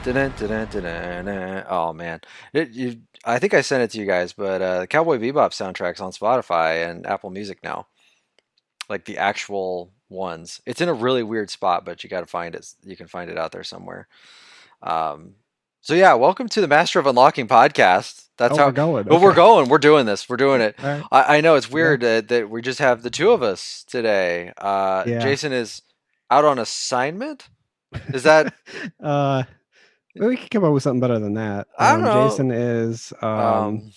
Oh man, I think I sent it to you guys, but the Cowboy Bebop soundtrack's on Spotify and Apple Music now, like the actual ones. It's in a really weird spot, but you got to find it. You can find it out there somewhere. Um, so yeah, welcome to the Master of Unlocking podcast. That's Oh, we're how. going. Well, we're Okay. going. We're doing this. We're doing it. All right. I know it's Yeah. weird that we just have the two of us today. Yeah. Jason is out on assignment. Is that? uh, we could come up with something better than that. I don't know. Jason is Um,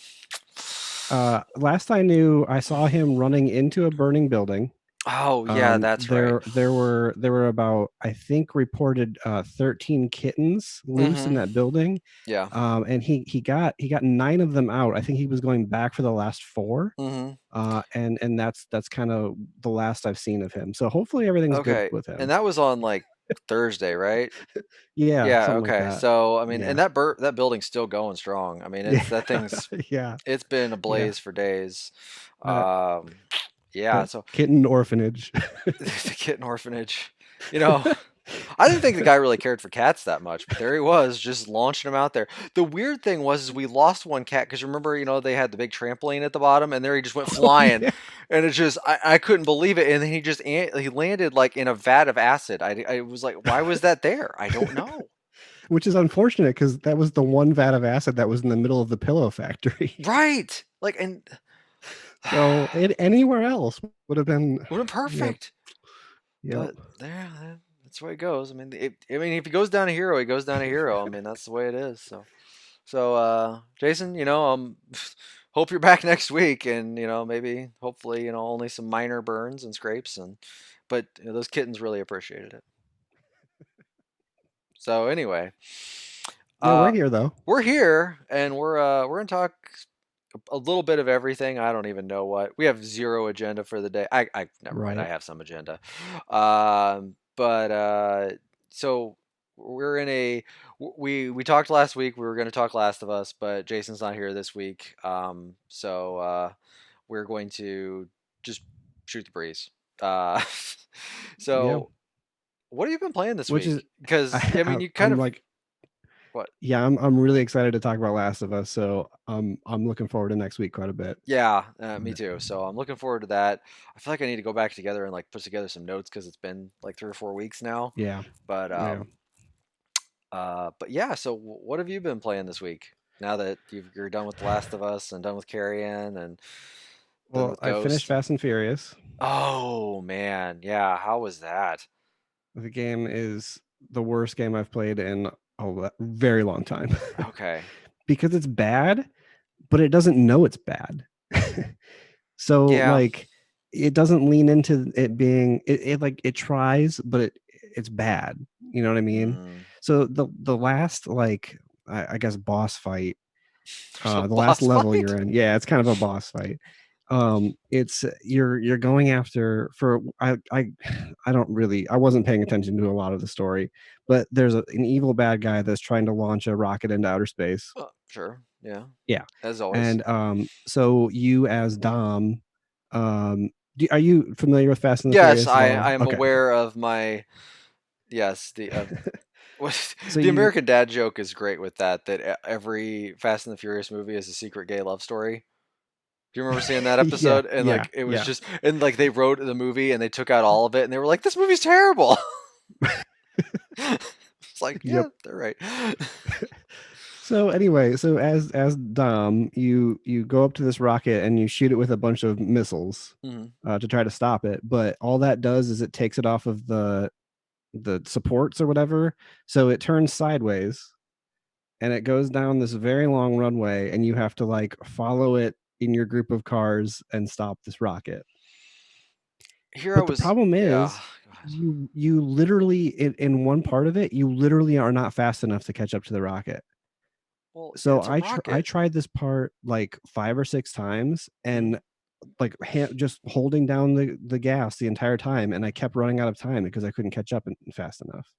last I knew, I saw him running into a burning building. oh yeah, that's right. There were about, I think, reported 13 kittens loose in Mm-hmm. that building. Yeah. And he got 9 of them out. I think he was going back for the last 4. Mm-hmm. And that's kind of the last I've seen of him. So hopefully everything's good Okay. with And him. that was on like Thursday, right? Yeah, Yeah. something like Okay. that. So I mean, Yeah. and that building's still going strong. I mean, Yeah. it's that thing's Yeah. it's been Yeah. ablaze for days. Uh, Um, yeah. the So kitten orphanage. the kitten orphanage. You know, I didn't think the guy really cared for cats that much, but there he was, just launching them out there. The weird thing was, is we lost one cat because remember, they had the big trampoline at the bottom, and there he just went Oh flying, yeah. and it just, I couldn't believe it, and then he landed like in a vat of acid. I was like, why was that there? I don't know. Which is unfortunate because that was the one vat of acid that was in the middle of the pillow factory. Right, like, and So anywhere else would have been, would have been yep, perfect, yep. but there, that's the way it goes. I mean, if he goes down a hero, he goes down a hero. I mean, that's the way it is. So, Jason, hope you're back next week, and maybe, hopefully, only some minor burns and scrapes, but those kittens really appreciated it. So anyway, Yeah, we're uh, here though. we're here, and we're gonna talk a little bit of everything. I don't even know what we have zero agenda for the day. I never mind. I Right. have some agenda, but so we're in a we talked last week. We were going to talk Last of Us, but Jason's not here this week. So we're going to just shoot the breeze. Uh, Yeah. so what have you been playing this Which is, week? Because I mean, you kind I'm of like, what? yeah, I'm really excited to talk about Last of Us. So I'm looking forward to next week quite a bit. Yeah, me too. So I'm looking forward to that. I feel like I need to go back together and like put together some notes because it's been like 3 or 4 weeks now. Yeah. But Yeah. but yeah. So what have you been playing this week? Now that you're done with The Last of Us and done with Carrion and done Well, with I finished Ghost. Fast and Furious. Oh man, yeah. How was that? The game is the worst game I've played in a very long time Okay. because it's bad, but it doesn't know it's bad. So Yeah. like it doesn't lean into it being it like it tries, but it's bad. You know what I mean? Mm. So the last like I guess boss fight, There's a the last boss level fight. you're in, yeah, it's kind of a boss fight. It's you're going after for I don't really I wasn't paying attention to a lot of the story, but there's an evil bad guy that's trying to launch a rocket into outer space. Sure. Yeah. Yeah. As always. And so you as Dom, are you familiar with Fast and the Yes, Furious at I all? I'm Okay. aware of my yes the So the you American Dad joke is great with that. That every Fast and the Furious movie is a secret gay love story. Do you remember seeing that yeah, episode? And yeah, like it was yeah. just and like they wrote the movie and they took out all of it and they were like, "This movie's terrible." It's like, Yep. yeah, they're right. So anyway, so as Dom, you go up to this rocket and you shoot it with a bunch of missiles Mhm. to try to stop it. But all that does is it takes it off of the supports or whatever. So it turns sideways and it goes down this very long runway, and you have to like follow it in your group of cars and stop this rocket. Here I But the was, problem yeah. is Go ahead. you literally in one part of it, you literally are not fast enough to catch up to the rocket. Well, So it's a I rocket. tried this part like 5 or 6 times, Mhm. and like just holding down the gas the entire time, and I kept running out of time because I couldn't catch up fast enough.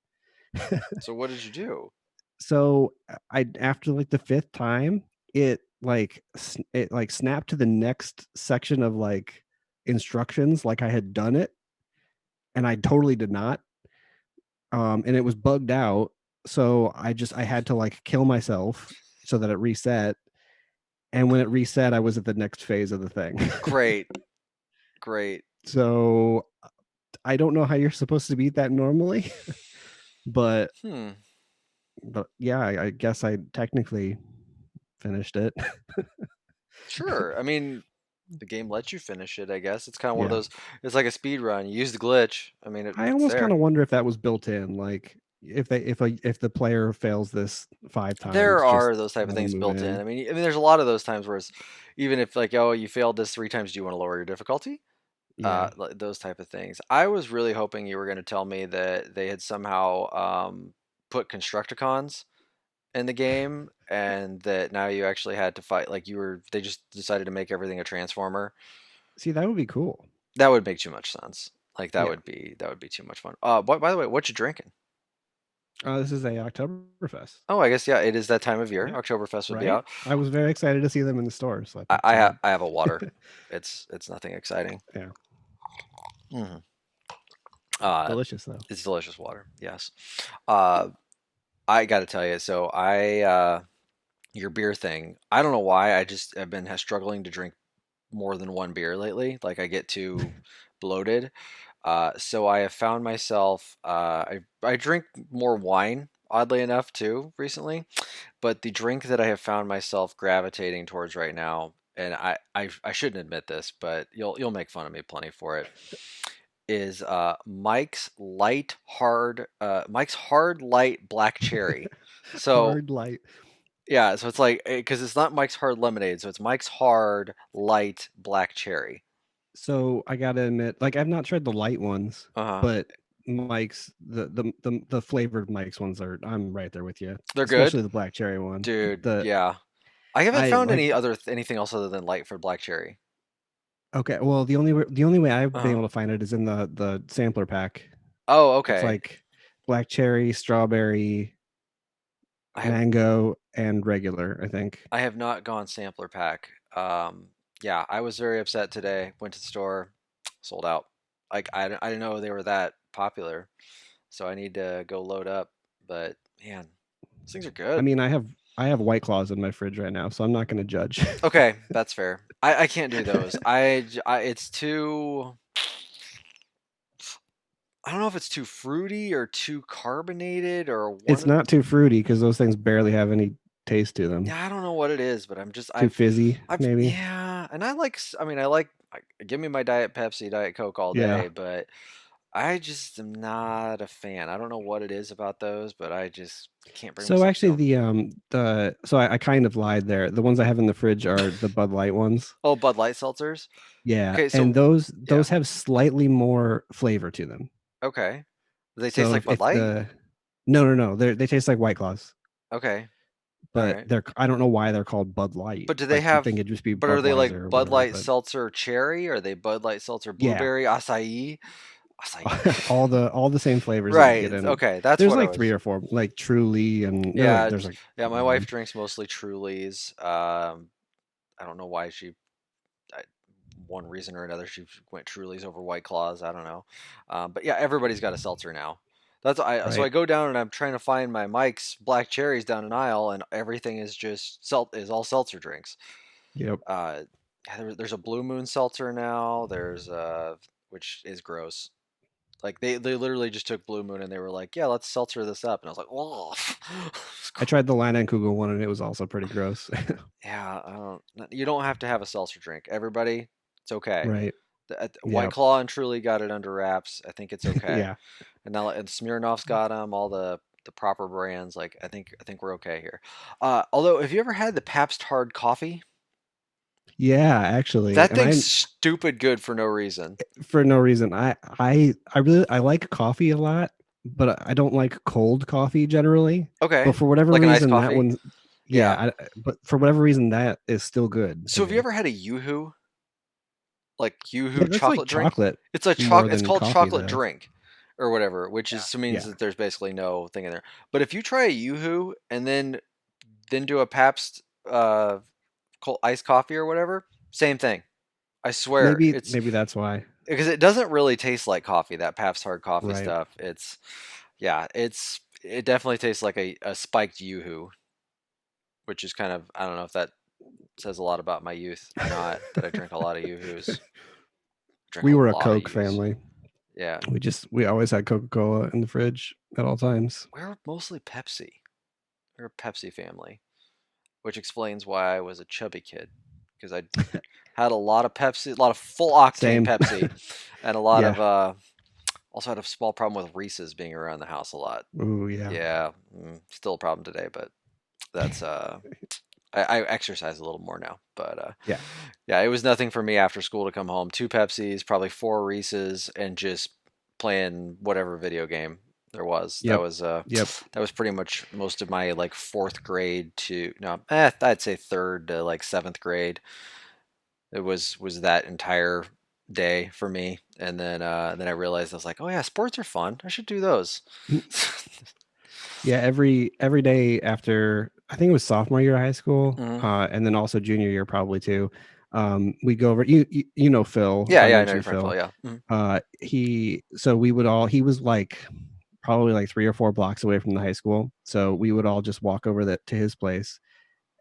So what did you do? So I after like the fifth time, it it like snapped to the next section of like instructions like I had done it, and I totally did not. And it was bugged out. So I had to like kill myself so that it reset. And when it reset, I was at the next phase of the thing. Great, great. So I don't know how you're supposed to beat that normally, but Hmm. yeah, I guess I technically finished it. Sure. I mean, the game lets you finish it, I guess. It's kind of one of Yeah. those, it's like a speed run. You use the glitch. I mean, I it's almost kind there. of wonder if that was built in, like if the player fails this 5 times, There just are those type of let them things move built in. in. I mean, there's a lot of those times where it's even if like, oh, you failed this 3 times, do you want to lower your difficulty? Yeah. Like those type of things. I was really hoping you were going to tell me that they had somehow put Constructicons in the game, and that now you actually had to fight. Like they just decided to make everything a transformer. See, that would be cool. That would make too much sense. Like Yeah. that would be too much fun. By the way, what you drinking? This is a Oktoberfest. Oh, I guess yeah, it is that time of year. Yeah. Oktoberfest would be Right. out. I was very excited to see them in the store, so I picked some up. I have a water. It's nothing exciting. Yeah. Hmm. Uh, Delicious though. it's delicious water. Yes. Uh, I got to tell you. So your beer thing. I don't know why. I just have been struggling to drink more than one beer lately. Like I get too bloated. So I have found myself. I drink more wine, oddly enough, too recently. But the drink that I have found myself gravitating towards right now, and I shouldn't admit this, but you'll make fun of me plenty for it, is Mike's Hard Light Black Cherry. So Hard light. yeah, so it's like because it's not Mike's Hard Lemonade, so it's Mike's Hard Light Black Cherry. So I gotta admit, like I've not tried the light ones, Uh huh. but Mike's the flavored Mike's ones are I'm right there with you, They're good, especially the black cherry one. dude. The Yeah, I haven't I found like anything else other than light for black cherry. okay, well the only way Uh I've been huh. able to find it is in the sampler pack. Oh, It's okay. like black cherry, strawberry, I have mango, and regular, I think. I have not gone sampler pack. Yeah, I was very upset today. Went to the store, sold out. Like I didn't know they were that popular, so I need to go load up. But man, these things are I good. mean, I have White Claws in my fridge right now, so I'm not going to judge. Okay, that's fair. I can't do those. It's too. I don't know if it's too fruity or too carbonated or It's one. not too fruity because those things barely have any taste to them. Yeah, I don't know what it is, but Too fizzy, I've maybe. yeah, and I mean, give me my Diet Pepsi, Diet Coke all Yeah. day, but I just am not a fan. I don't know what it is about those, but I just can't bring So myself to actually, them. I kind of lied there. The ones I have in the fridge are the Bud Light ones. Oh, Bud Light seltzers. Yeah, Okay, and so yeah, those have slightly more flavor to them. okay. Do they taste So like Bud if Light? the no, they taste like White Claws, Okay, all but right. they're I don't know why they're called Bud Light. But do they Like you'd have? think it'd just be But are they Budweiser or like Bud whatever, Light but seltzer cherry? Are they Bud Light seltzer yeah, blueberry acai? Acai. all the same flavors that you get Right. in. Okay, that's There's what I like three was. or four, like Truly, and Yeah, there's like yeah. My more of wife them. drinks mostly Trulies. I don't know why I, one reason or another, she went Trulies over White Claws. I don't know, but yeah, everybody's got a seltzer now. So I Right. go down and I'm trying to find my Mike's Black Cherries down an aisle, and everything is just is all seltzer drinks. Yep. Uh, yeah, there's a Blue Moon seltzer now. There's which is gross. Like they literally just took Blue Moon and they were like, yeah, let's seltzer this up, and I was like, oh, I tried the Kugel one, and it was also pretty gross. yeah, you don't have to have a seltzer drink. Everybody, it's okay. Right. White Yep. Claw and Truly got it under wraps. I think it's okay. Yeah. And now and Smirnoff's got them. All the proper brands. Like I think we're okay here. Although, have you ever had the Pabst Hard Coffee? Yeah, actually. That And thing's I'm stupid good for no reason. for no reason. I really I like coffee a lot, but I don't like cold coffee generally. But Okay, for whatever like an iced reason, that coffee. one, Yeah. yeah. But for whatever reason, that is still good to So have you me. ever had a YooHoo? Like Yeah, YooHoo that's like chocolate drink? chocolate It's a more It's than called coffee, chocolate though. drink, or whatever, which Yeah. is means Yeah. that there's basically no thing in there. But if you try a YooHoo and then do a Pabst cold iced coffee or whatever, same thing. I swear, it's Maybe that's why. because it doesn't really taste like coffee. That Pabst hard coffee Right. stuff. It's yeah, it's it definitely tastes like a spiked yoo-hoo, which is kind of, I don't know if that says a lot about my youth or not, that I drink a lot of yoo-hoos. Drink We a were a lot of Coke yoo-hoos. family. Yeah. We always had Coca-Cola in the fridge at all times. We're mostly Pepsi. We're a Pepsi family, which explains why I was a chubby kid, because I had a lot of Pepsi, a lot of full octane Same. Pepsi, and a lot Yeah. of also had a small problem with Reese's being around the house a lot. Ooh, yeah. Yeah, still a problem today, but that's I exercise a little more now, but Yeah. yeah, it was nothing for me after school to come home. Two Pepsis, probably four Reese's, and just playing whatever video game there was. Yep. Yep. That was pretty much most of my like fourth grade to no, I'd say third to like seventh grade. It was that entire day for me, and then I realized I was like, oh yeah, sports are fun. I should do those. Yeah, every day after I think it was sophomore year of high school, Mhm. and then also junior year probably too. We go over. You know Phil. Yeah, I yeah, I know your mentioned friend Phil. Phil. Yeah. Mhm. He was like probably like 3 or 4 blocks away from the high school, so we would all just walk over to his place.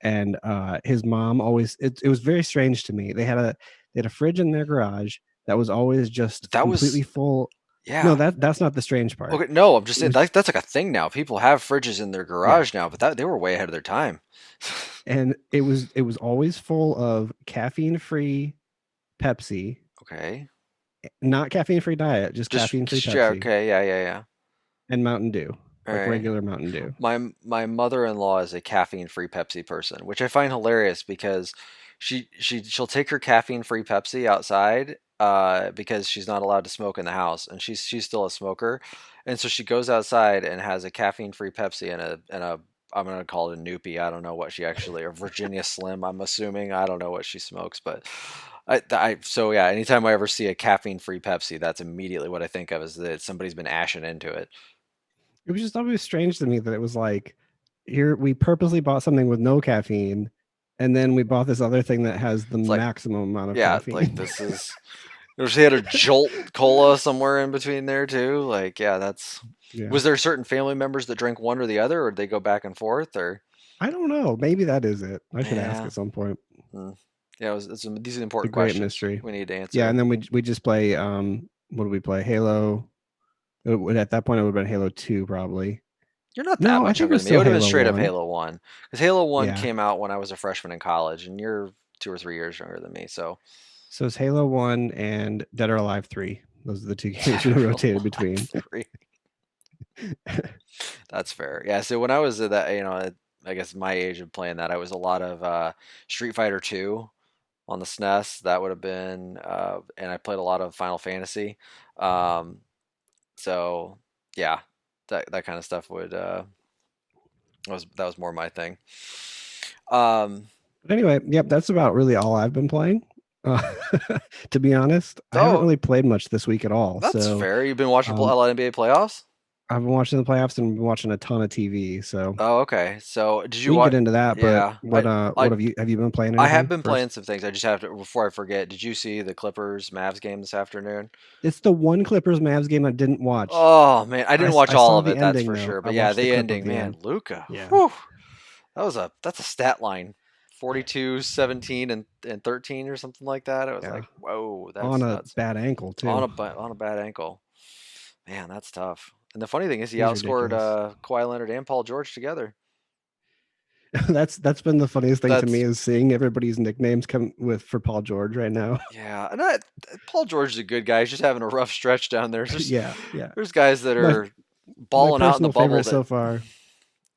And his mom always it was very strange to me. They had a fridge in their garage that was always just That completely was full. No, yeah. that's not the strange part. Okay, no, I'm just It saying was that's like a thing now. People have fridges in their Yeah, garage now, but that they were way ahead of their time. and it was always full of caffeine free Pepsi, Okay, not caffeine free diet, just caffeine free just yeah, Pepsi okay, yeah, yeah, yeah. and Mountain Dew, All like right. regular Mountain Dew. My mother-in-law is a caffeine-free Pepsi person, which I find hilarious because she'll take her caffeine-free Pepsi outside because she's not allowed to smoke in the house, and she's still a smoker, and so she goes outside and has a caffeine-free Pepsi and a I'm gonna call it a Noopy. I don't know what she actually, or Virginia Slim. I'm assuming I don't know what she smokes, but so yeah. Anytime I ever see a caffeine-free Pepsi, that's immediately what I think of, is that somebody's been ashing into it. It was just always strange to me that it was like, here we purposely bought something with no caffeine, and then we bought this other thing that has the It's like, maximum amount of yeah, like caffeine. this is. She had a Jolt Cola somewhere in between there too. Like, yeah, that's. Yeah. Was there certain family members that drank one or the other, or did they go back and forth, or? I don't know. Maybe that is it. I should ask Yeah, at some point. yeah. These are The important great questions mystery. we need to Yeah, answer. and then we just play what do we play? Halo. At that point it would have been Halo 2 probably. You're not that No, I much think it younger was than me. It still would have been Halo straight up 1. Halo One, because Halo One Yeah. came out when I was a freshman in college, and you're 2 or 3 years younger than me. So, So it's Halo 1 and Dead or Alive 3. Those are the two games Dead we or rotated Alive between. 3. That's fair. Yeah. So when I was at that, I guess my age of playing that, I was a lot of Street Fighter 2 on the SNES. That would have been, and I played a lot of Final Fantasy. Um, so yeah, that kind of stuff would that was more my thing. Um, But anyway, yep, that's about really all I've been playing. Uh, to be honest, I haven't oh, really played much this week at all. that's So fair. You've been watching a um, lot of NBA playoffs. I've been watching the playoffs and been watching a ton of TV. So Oh, okay. So did you we can get watch? into that. But Yeah, I what have you been playing I have anything been playing first? some things. I just have to, before I forget. Did you see the Clippers Mavs game this afternoon? It's the one Clippers Mavs game I didn't watch. Oh man, I didn't watch I all saw of the it. That's ending for though. sure. I But yeah, watched the the clip of ending, the man, end. Luca. Yeah. Whew, that's a stat line. 42, 17, and 13 or something like that. I was Yeah. like, whoa, On that's a nuts. bad ankle too. On a bad ankle. Man, that's tough. And the funny thing is, he He's outscored ridiculous. Kawhi Leonard and Paul George together. That's been the funniest thing to me That's is seeing everybody's nicknames come with for Paul George right now. yeah, and Paul George is a good guy. He's just having a rough stretch down there. Yeah, yeah. There's guys that My are my balling out in the personal bubble favorite that so far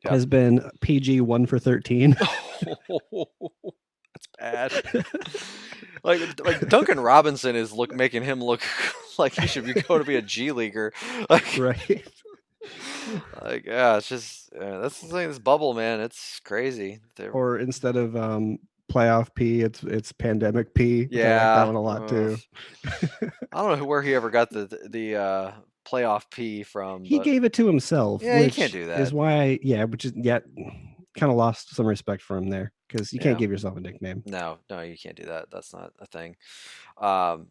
yeah. has been PG 1 for 13. That's bad. Like Duncan Robinson is making him look like he should be going to be a G leaguer. Like Right. yeah, it's just that's the thing. This bubble, man, it's crazy. Or instead of playoff P, it's pandemic P, which I like that Yeah, one a lot too. I don't know where he ever got the playoff P from, He but gave it to himself, yeah, you can't which do is that. why, yeah, which is yet kind of lost some respect for him there because you can't Yeah, give yourself a nickname. no, you can't do that. That's not a thing. Um,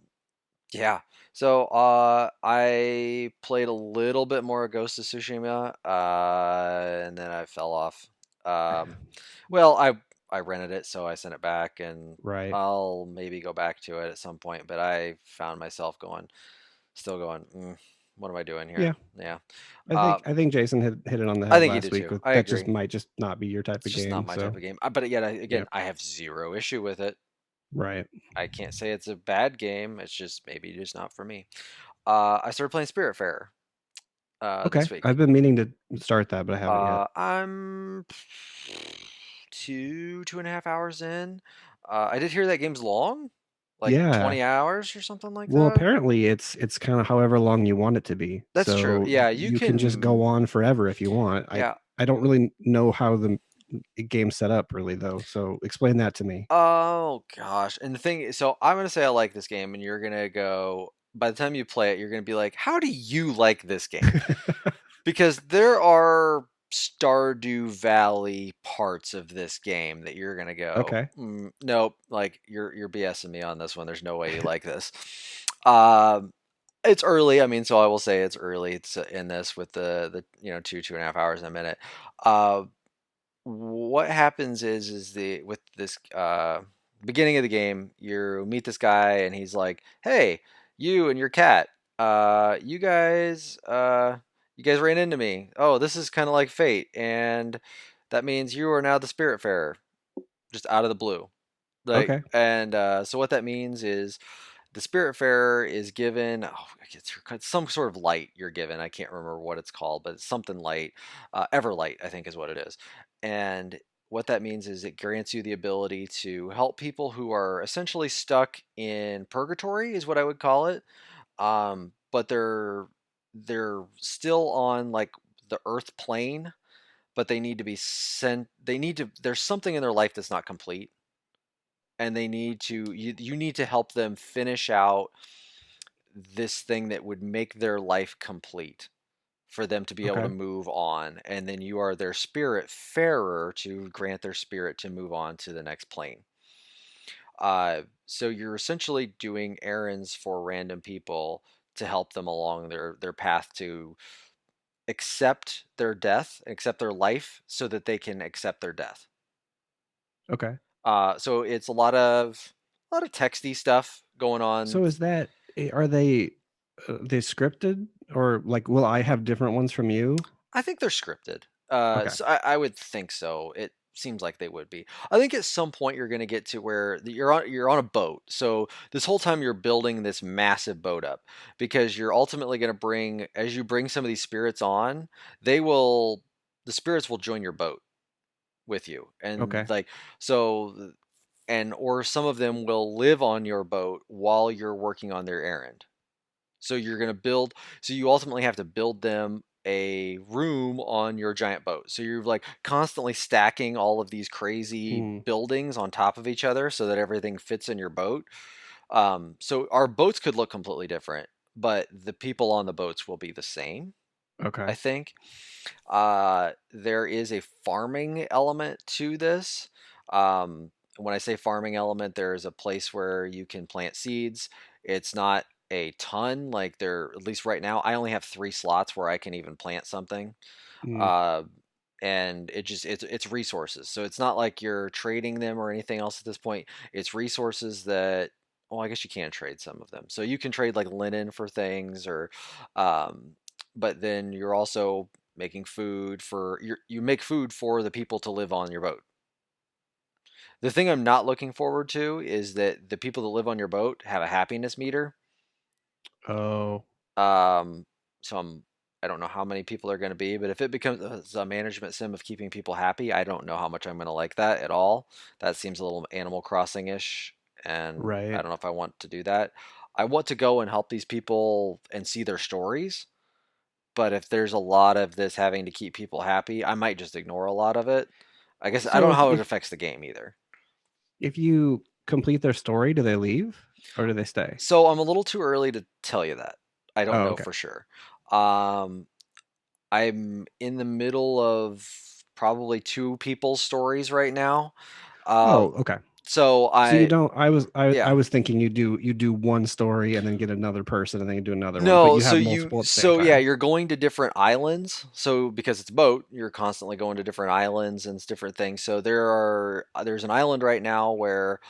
Yeah. So I played a little bit more Ghost of Tsushima, and then I fell off. Um, well, I rented it, so I sent it back, and Right. I'll maybe go back to it at some point. But I found myself still going, what am I doing Yeah. here? Yeah. I Uh, think I think Jason hit it on the I head think you last did week too. with I that just agree. might just not be your type It's of just not game. my type So of game. But yet, again, yep. I have zero issue with it. Right. I can't say it's a bad game. It's just maybe just not for me. I started playing Spiritfarer Okay. this week. I've been meaning to start that, but I haven't yet. I'm 2.5 hours in. I did hear that game's long, like Yeah. 20 hours or something like Well, that. apparently it's kind of however long you want it to be. That's true. So Yeah, you you can just go can. on forever if you want. Yeah. I don't really know how the game's set up really though. So explain that to me. Oh gosh. And the thing is, so I'm gonna say I like this game, and you're gonna go. By the time you play it, you're gonna be like, "How do you like this game?" Because there are Stardew Valley parts of this game that you're gonna go, Okay. nope, like you're BSing me on this one. There's no way you like this. Um, it's early. I mean, so I will say it's early. It's in this with the 2.5 hours in a minute. Uh, what happens is the with this beginning of the game, you meet this guy and he's like, "Hey, you and your cat, you guys ran into me. Oh, this is kind of like fate, and that means you are now the Spiritfarer, just out of the blue." Like, Okay. and so what that means is the Spiritfarer is given, it's some sort of light you're given. I can't remember what it's called, but it's something light. Everlight, I think, is what it is. And what that means is it grants you the ability to help people who are essentially stuck in purgatory, is what I would call it. But they're still on like the Earth plane, but they need to be sent. They need to. There's something in their life that's not complete, and you need to help them finish out this thing that would make their life complete for them to be able to Okay. move on, and then you are their spirit farer to grant their spirit to move on to the next plane. So you're essentially doing errands for random people to help them along their path to accept their death, accept their life, so that they can accept their death. Okay. So it's a lot of texty stuff going on. So is that are they scripted or like will I have different ones from you? I think they're scripted. Okay. So I would think so. It seems like they would be. I think at some point you're going to get to where you're on a boat. So this whole time you're building this massive boat up because you're ultimately going to bring as you bring some of these spirits on, they will the spirits will join your boat with you. And Okay. like so and or some of them will live on your boat while you're working on their errand. So you're going to build, so you ultimately have to build them a room on your giant boat. So you're like constantly stacking all of these crazy Hmm. buildings on top of each other so that everything fits in your boat. So our boats could look completely different, but the people on the boats will be the same, I Okay. think. There is a farming element to this. When I say farming element, there is a place where you can plant seeds. It's not a ton, like there, at least right now, I only have 3 slots where I can even plant something. Mm, Uh, and it's resources. So it's not like you're trading them or anything else at this point. It's resources that, well, I guess you can trade some of them. So you can trade like linen for things or, um, but then you're also making food for you make food for the people to live on your boat. The thing I'm not looking forward to is that the people that live on your boat have a happiness meter. oh, Um, so I don't know how many people are going to be, but if it becomes a management sim of keeping people happy, I don't know how much I'm going to like that at all. That seems a little Animal Crossing ish, and I right. don't know if I want to do that. I want to go and help these people and see their stories, but if there's a lot of this having to keep people happy, I might just ignore a lot of it. I guess I don't So know how it affects the game either. if you complete their story, do they leave or do they stay? So I'm a little too early to tell you that. I don't Oh, know okay. for sure. Um, I'm in the middle of probably two people's stories right now. Uh, Oh, okay. So So you I don't. I yeah. was thinking you do one story and then get another person and then you do another one, but No, you so have you multiple at the same so yeah, time. you're going to different islands. So because it's a boat, you're constantly going to different islands and different things. So there's an island right now where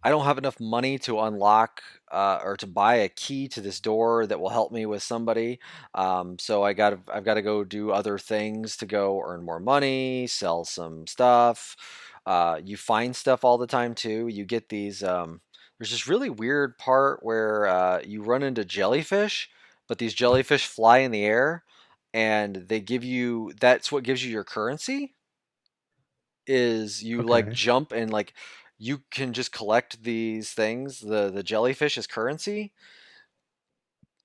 I don't have enough money to unlock or to buy a key to this door that will help me with somebody. So I've got to go do other things to go earn more money, sell some stuff. You find stuff all the time too. You get these. There's this really weird part where you run into jellyfish, but these jellyfish fly in the air, and they give you. That's what gives you your currency is you like Okay. jump and like you can just collect these things. The jellyfish is currency.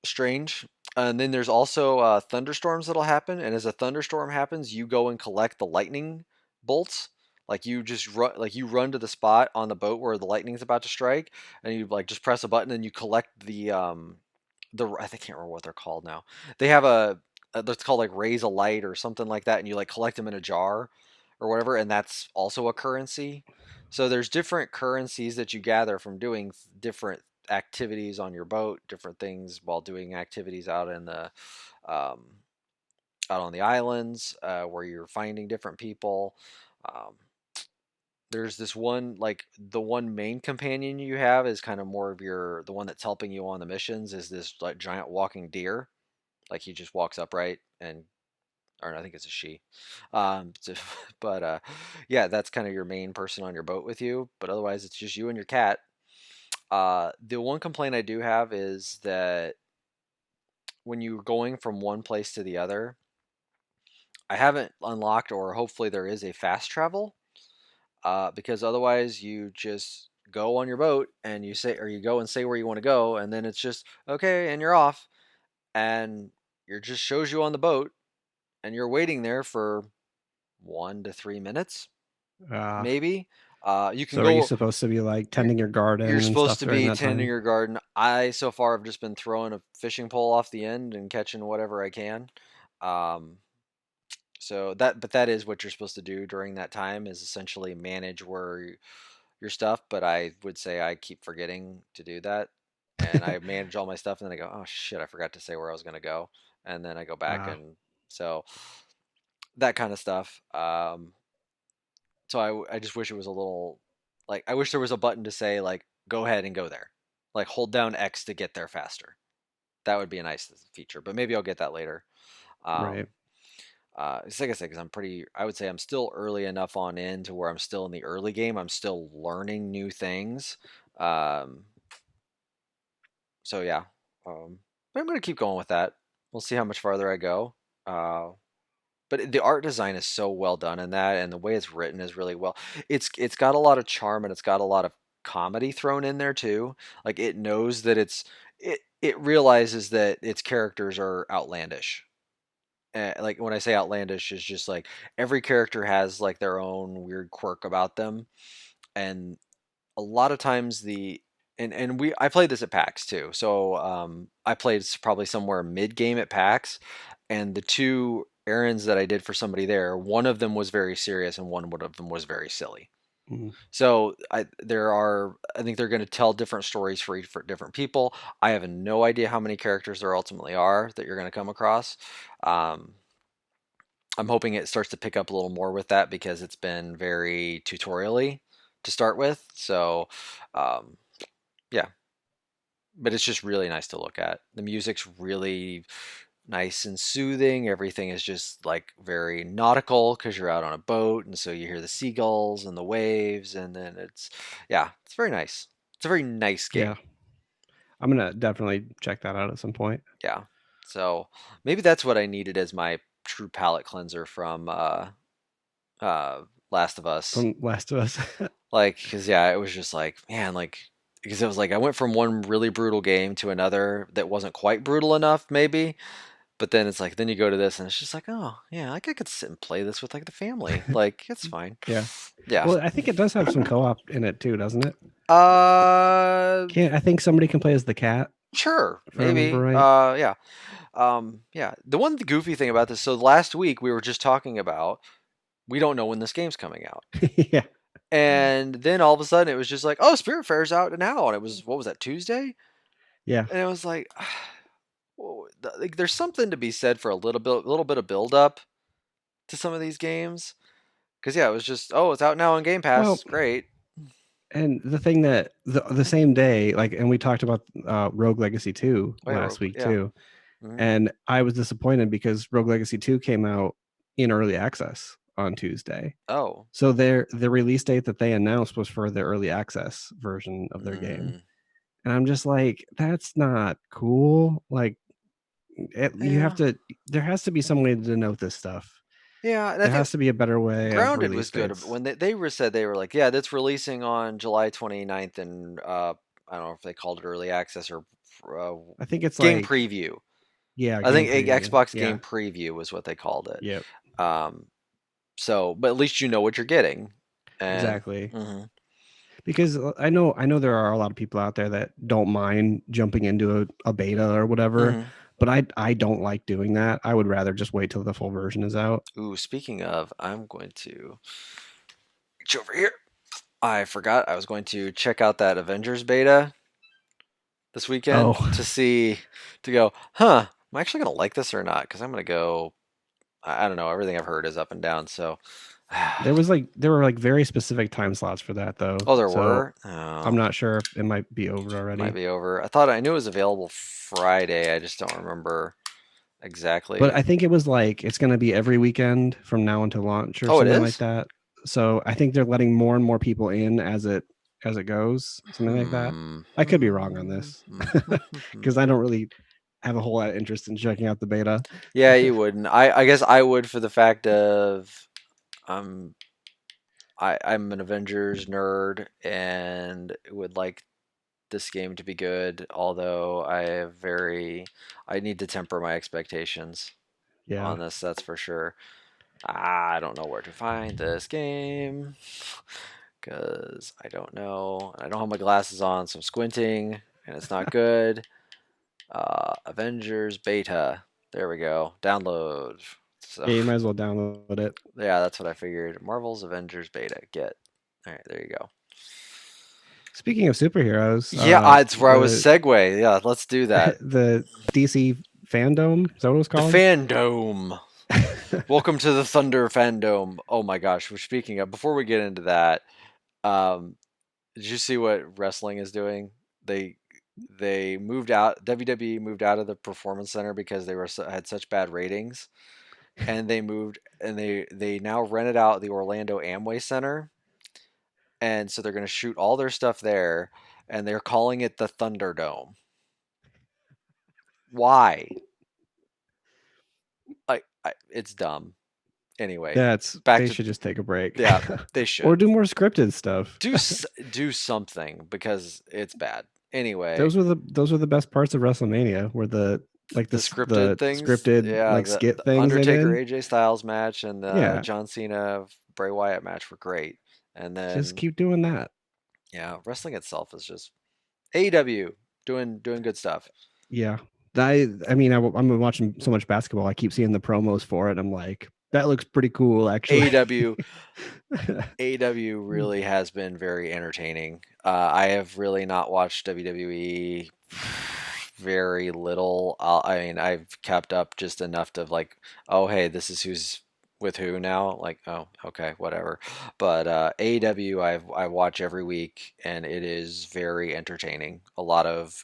Strange. And then there's also thunderstorms that'll happen, and as a thunderstorm happens, you go and collect the lightning bolts. Like you just run, like you run to the spot on the boat where the lightning's about to strike, and you like just press a button and you collect the I think, can't remember what they're called now. They have that's called like raise a light or something like that, and you like collect them in a jar or whatever, and that's also a currency. So there's different currencies that you gather from doing different activities on your boat, different things while doing activities out in the um, out on the islands where you're finding different people. Um, there's this one like the one main companion you have is kind of more of your the one that's helping you on the missions is this like giant walking deer. Like he just walks upright and or I think it's a she. But yeah, that's kind of your main person on your boat with you. But otherwise, it's just you and your cat. The one complaint I do have is that when you're going from one place to the other, I haven't unlocked, or hopefully there is a fast travel, because otherwise you just go on your boat and you say, or you go and say where you want to go, and then it's just okay, and you're off, and it just shows you on the boat, and you're waiting there for 1 to 3 minutes, Uh, maybe. You can so are you go. supposed to be like You're, tending your you're garden and supposed stuff to during be that tending time? your garden. I so far have just been throwing a fishing pole off the end and catching whatever I can. Um, but that is what you're supposed to do during that time is essentially manage your stuff. But I would say I keep forgetting to do that, and I manage all my stuff, and then I go, oh shit, I forgot to say where I was gonna go, and then I go back Uh, and so that kind of stuff. So I just wish it was a little like I wish there was a button to say like go ahead and go there. Like hold down X to get there faster. That would be a nice feature, but maybe I'll get that later. right. Um, it's like I said, because I would say I'm still early enough on in to where I'm still in the early game. I'm still learning new things. Um, so yeah, but I'm gonna keep going with that. We'll see how much farther I go. Uh, but the art design is so well done in that, and the way it's written is really well. It's got a lot of charm and it's got a lot of comedy thrown in there too. Like it knows that it realizes that its characters are outlandish. Like when I say outlandish, is just like every character has like their own weird quirk about them, and a lot of times and we I played this at PAX too. So I played probably somewhere mid game at PAX, and the two errands that I did for somebody there, one of them was very serious and one of them was very silly. Mm. So I think they're going to tell different stories for different people. I have no idea how many characters there ultimately are that you're going to come across. Um, I'm hoping it starts to pick up a little more with that because it's been very tutorially to start with. So, um, yeah, but it's just really nice to look at. The music's really nice and soothing. Everything is just like very nautical because you're out on a boat, and so you hear the seagulls and the waves, and then yeah, it's very nice. It's a very nice Yeah. game. I'm gonna definitely check that out at some point. Yeah. So maybe that's what I needed as my true palate cleanser from uh, Last of Us. From Last of Us. Like, because yeah, it was just like, man, like, because it was like I went from one really brutal game to another that wasn't quite brutal enough, maybe. But then it's like, then you go to this and it's just like, oh, yeah, like I could sit and play this with like the family. Like, it's fine. Yeah. Yeah. Well, I think it does have some co-op in it too, doesn't it? Uh, Can't I think somebody can play as the cat, sure, if I remember maybe. right. Yeah. Yeah. The goofy thing about this, so last week we were just talking about we don't know when this game's coming out. Yeah. And then all of a sudden it was just like, oh, Spiritfarer's out now, and it was, what was that, Tuesday? Yeah. And it was like, like there's something to be said for little bit of build up to some of these games. Because yeah, it was just, oh, it's out now on Game Well, Pass, great. and the thing that the same day, like, and we talked about Rogue Legacy 2 Oh yeah, last week yeah. too. Hmm. And I was disappointed because Rogue Legacy 2 came out in early access on Tuesday. Oh. So the release date that they announced was for the early access version of their game. Mm. And I'm just like, that's not cool. Like, you have Yeah. to, there has to be some way to denote this stuff. Yeah, and I There think has to be a better way of Grounded release was good dates. when said, they were like, yeah, that's releasing on July 29th, and I don't know if they called it early access or uh, I think it's game like, preview. yeah, I game think preview. Xbox Yeah. game preview was what they called it. Yep. Um, so, but at least you know what you're getting, and Exactly. mhm, Because I know there are a lot of people out there that don't mind jumping into a beta or whatever, mhm. but I don't like doing that. I would rather just wait till the full version is out. Ooh, speaking of, I'm going to reach over here. I forgot I was going to check out that Avengers beta this weekend Oh, to see, to go, huh, am I actually gonna like this or not? Because I'm gonna go. I don't know. Everything I've heard is up and down. So, there were like very specific time slots for that though. oh, there So were. I'm Oh, not sure if it might be over might already. be over. I thought I knew it was available Friday. I just don't remember But exactly. I think it was like it's going to be every weekend from now until launch or Oh, it something like is. that. So I think they're letting more and more people in as it goes, something like that. Hmm. I could be wrong on this because I don't really have a whole lot of interest in checking out the beta. Yeah, you wouldn't. I guess I would for the fact of I'm I'm an Avengers nerd and would like this game to be good. Although I need to temper my expectations Yeah. on this. That's for sure. I don't know where to find this game because I don't know. I don't have my glasses on, so I'm squinting, and it's not good. Avengers beta. There we go. Download. So, Yeah, you might as well download it. yeah, that's what I figured. Marvel's Avengers beta. Get. All right, there you go. Speaking of superheroes, Yeah, it's where I was segue. Yeah, let's do that. the DC fandom, is that what it was The called? fandom. Welcome to the Thunder fandom. Oh my gosh. We're speaking of. Before we get into that, um, did you see what wrestling is doing? They they moved out. WWE moved out of the Performance Center because they had such bad ratings, and they moved and they now rented out the Orlando Amway Center, and so they're going to shoot all their stuff there, and they're calling it the Thunderdome. Why? It's dumb. Anyway, back They to should just take a break. yeah, they Or should do more scripted stuff. do something because it's bad. Anyway, Those were the best parts of WrestleMania, were the scripted the things, scripted yeah, like skit the things they Undertaker did. AJ Styles match and the Yeah, John Cena Bray Wyatt match were great. And just then keep doing that. yeah, wrestling itself is just AEW doing good stuff. Yeah. I mean, I'm watching so much basketball. I keep seeing the promos for it. I'm like, that looks pretty cool, actually. AEW AEW really has been very entertaining. I have really not watched WWE very little. I mean, I've kept up just enough to like, oh hey, this is who's with who now. Like, oh okay, whatever. But AEW, I watch every week, and it is very entertaining. A lot of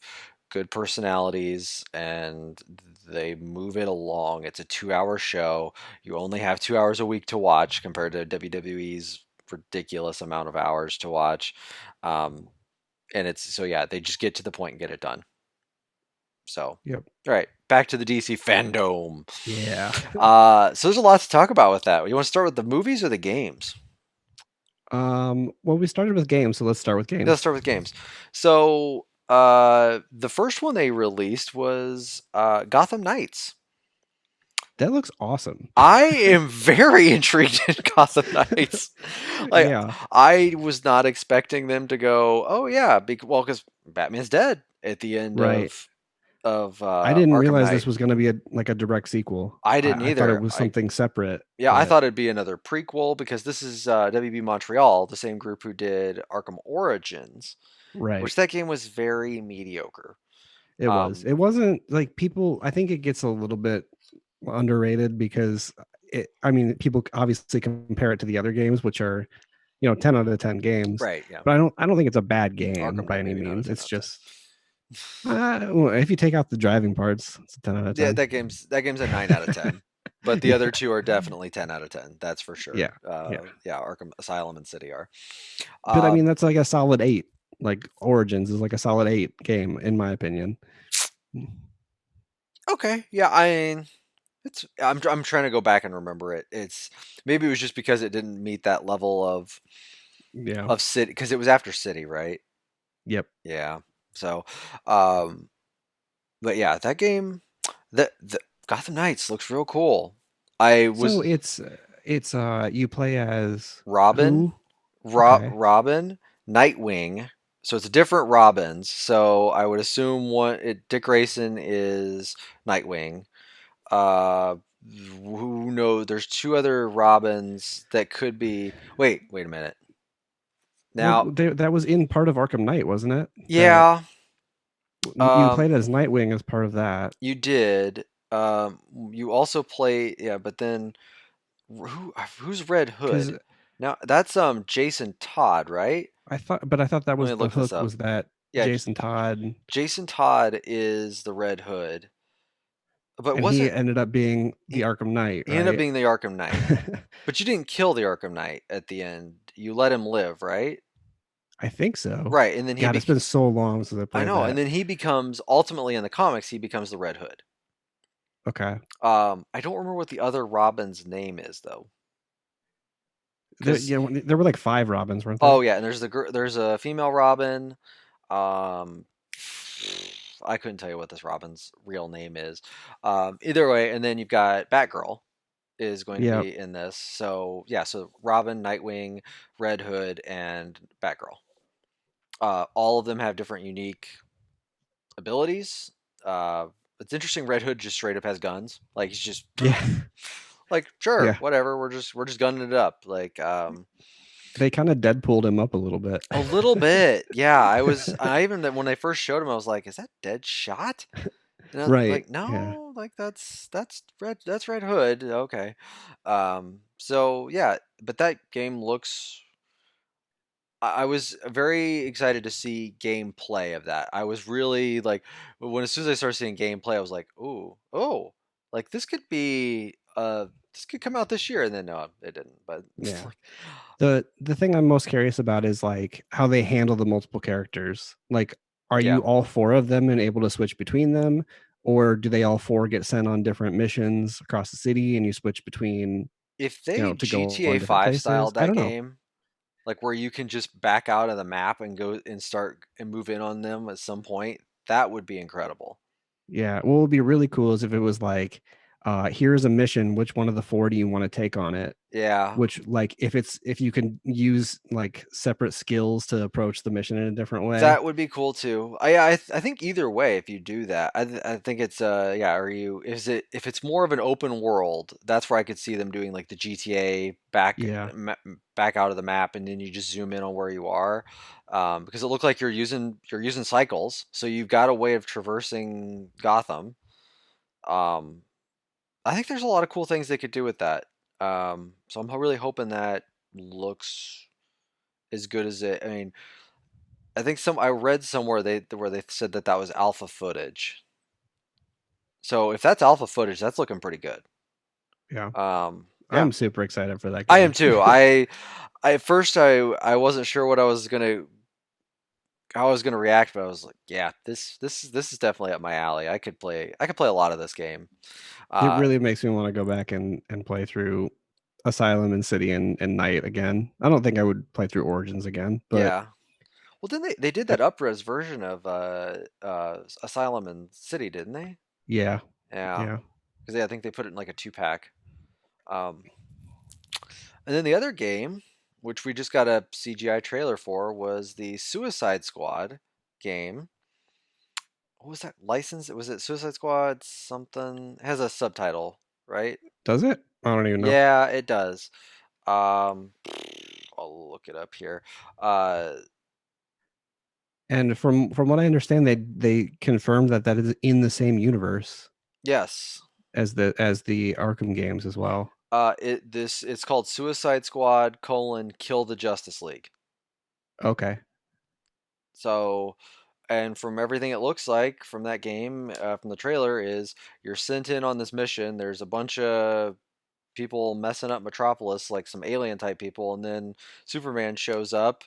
good personalities, and they move it along. It's a 2 hour show. You only have 2 hours a week to watch compared to WWE's ridiculous amount of hours to watch. Um, and it's so yeah, they just get to the point and get it done. So, all Yep. right, back to the DC fandom. Yeah. So there's a lot to talk about with that. You want to start with the movies or the games? Well, we started with games, so let's start with Let's games. start with games. So, the first one they released was Gotham Knights. That looks awesome. I am very intrigued in Gotham Knights. Like, Yeah. I was not expecting them to go, oh yeah, well, because Batman's dead at the end Right. of. I didn't Arkham realize this Knight. was going to be a direct sequel. I didn't I thought it either. was I something separate, Yeah, I but thought it'd be another prequel because this is WB Montreal, the same group who did Arkham Origins, right. which that game was very mediocre. It was. Um, It wasn't like people. I think it gets a little bit underrated because I mean, people obviously compare it to the other games, which are 10 out of 10 games. right, yeah. But I don't think it's a bad game Arkham by Knight any maybe not a means. 10 It's out of 10. just well, if you take out the driving parts, it's a 10 out of Yeah, 10. that game's a 9 out of 10. But the Yeah, other two are definitely 10 out of 10. That's for sure. yeah, yeah. Yeah, Arkham Asylum and City are. But I Uh, mean, that's like a solid 8. Like Origins is like a solid 8 game in my opinion. okay, yeah, I mean, I'm trying to go back and remember it. It's maybe it was just because it didn't meet that level Yeah. of City because it was after City, right? Yep. Yeah. So, um, but yeah, that game, the Gotham Knights looks real cool. I So was it's you play as Robin, who? Okay. Robin, Nightwing. So it's different Robins. So I would assume Dick Grayson is Nightwing. Uh, who knows? There's two other Robins that could be. Wait a minute. Well, Now, that was in part of Arkham Knight, wasn't it? That yeah, you um, played as Nightwing as part of that. you did. You also play, yeah, but then who's Red Because Hood? Now that's Jason Todd, right? I thought that Let was me the look this hook up. was that Yeah, Jason Todd, Jason Todd is the Red Hood, but and he wasn't ended up being the he? Arkham Knight, He ended up right? being the Arkham Knight, but you didn't kill the Arkham Knight at the end. You let him live, right? I think so. Right, and then God, it's been so long since I I played know, and that. then he becomes ultimately in the comics he becomes the Red Hood. Okay. I don't remember what the other Robin's name is though, There, because yeah, there were like 5 Robins, weren't oh there? yeah, and there's a female Robin. Um, I couldn't tell you what this Robin's real name is. Either way, and then you've got Batgirl is going to Yeah. be in this. So yeah, so Robin, Nightwing, Red Hood, and Batgirl. All of them have different unique abilities. Uh, it's interesting. Red Hood just straight up has guns. Like he's just Yeah. like sure, Yeah. whatever. We're just gunning it up. Like They kind of Deadpooled him up a little bit. a little bit. Yeah, I even when they first showed him, I was like, is that Deadshot? And I'm Right. like, Yeah. no, like that's Red Hood. Okay. So yeah, but that game looks I was very excited to see gameplay of that. I was really like when as soon as I started seeing gameplay, I was like, "Ooh, oh, like this could come out this year." And then no, it didn't. But Yeah. like, The thing I'm most curious about is like how they handle the multiple characters. Like, are you yeah, all 4 of them and able to switch between them, or do they all 4 get sent on different missions across the city and you switch between, if they to go GTA on different 5 places? styled I that don't know. game, like where you can just back out of the map and go and start and move in on them at some point, that would be incredible. Yeah, what would be really cool is if it was like, here's a mission. Which one of the 4 do you want to take on it? Yeah, Which, like, if you can use like separate skills to approach the mission in a different way. that would be cool too. I think either way, if you do that, I think it's yeah. Are you is it if it's more of an open world? That's where I could see them doing like the GTA Yeah, back out of the map, and then you just zoom in on where you are, because it looked like you're using cycles, so you've got a way of traversing Gotham. Um, I think there's a lot of cool things they could do with that. So I'm really hoping that looks as good as it. I mean, I think I read somewhere where they said that was alpha footage. So if that's alpha footage, that's looking pretty good. yeah. Yeah, I'm super excited for that I am game. too. I at first I wasn't sure what I was gonna how I was gonna react, but I was like, yeah, this is definitely up my alley. I could play a lot of this game. It Uh, really makes me want to go back and play through Asylum and City and Night again. I don't think I would play through Origins again, but yeah. Well, then they did uh, that upres version of Asylum and City, didn't they? yeah, Yeah, yeah. because I think they put it in like a 2 pack. Um, And then the other game, which we just got a CGI trailer for, was the Suicide Squad game. what was that license? Was it Suicide Squad something? It has a subtitle, right? Does it? I don't even know. Yeah, it does. Um, I'll look it up here. Uh, And from what I understand, they confirmed that that is in the same universe yes. as the Arkham games as well. It's called Suicide Squad: Kill the Justice League. Okay. So, and from everything it looks like from that game, from the trailer, is you're sent in on this mission. There's a bunch of people messing up Metropolis, like some alien type people, and then Superman shows up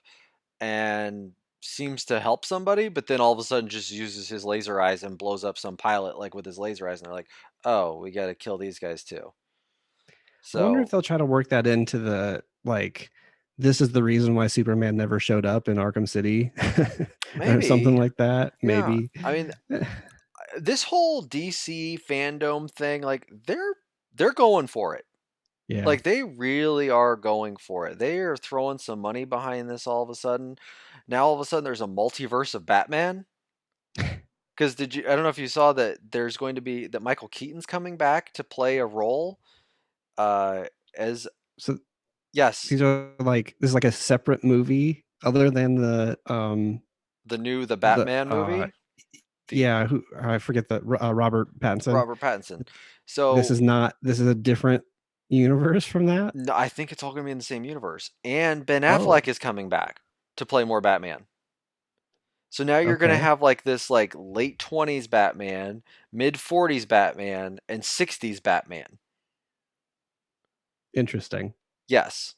and seems to help somebody, but then all of a sudden just uses his laser eyes and blows up some pilot like with his laser eyes, and they're like, "Oh, we got to kill these guys too." I wonder if So they'll try to work that into the like this is the reason why Superman never showed up in Arkham City or something maybe, like that. yeah. Maybe. I mean, this whole DC fandom thing, like they're going for it. Yeah. Like they really are going for it. They are throwing some money behind this all of a sudden. Now all of a sudden there's a multiverse of Batman. Because did you? I don't know if you saw that there's going to be that Michael Keaton's coming back to play a role. Uh, as So yes, these are like this is like a separate movie other than the the Batman movie, the yeah, who I forget the Robert Pattinson. Robert Pattinson. This is So not this is a different universe from that. no, I think it's all going to be in the same universe. And Ben Oh, Affleck is coming back to play more Batman. So now you're going to okay. have like this like late 20s Batman, mid 40s Batman, and 60s Batman. Interesting. Yes.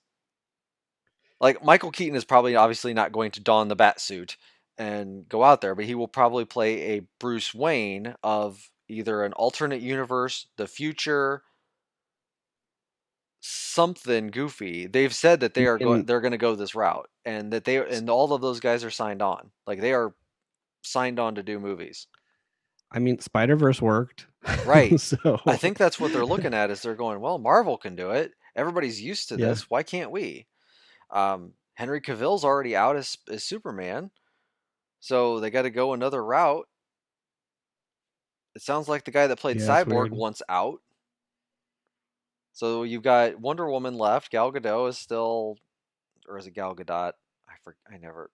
Like Michael Keaton is probably obviously not going to don the bat suit and go out there, but he will probably play a Bruce Wayne of either an alternate universe, the future, something goofy. They've said that I mean, they're going to go this route, and that they and all of those guys are signed on. Like they are signed on to do movies. Spider-Verse worked. Right. I So, think that's what they're looking at is they're going, well, Marvel can do it. Everybody's used to yeah. this. Why can't we? Henry Cavill's already out as Superman, so they got to go another route. It sounds like the guy that played Yeah, it's Cyborg weird. wants out. So you've got Wonder Woman left. Gal Gadot is still, or is it Gal Gadot? I never.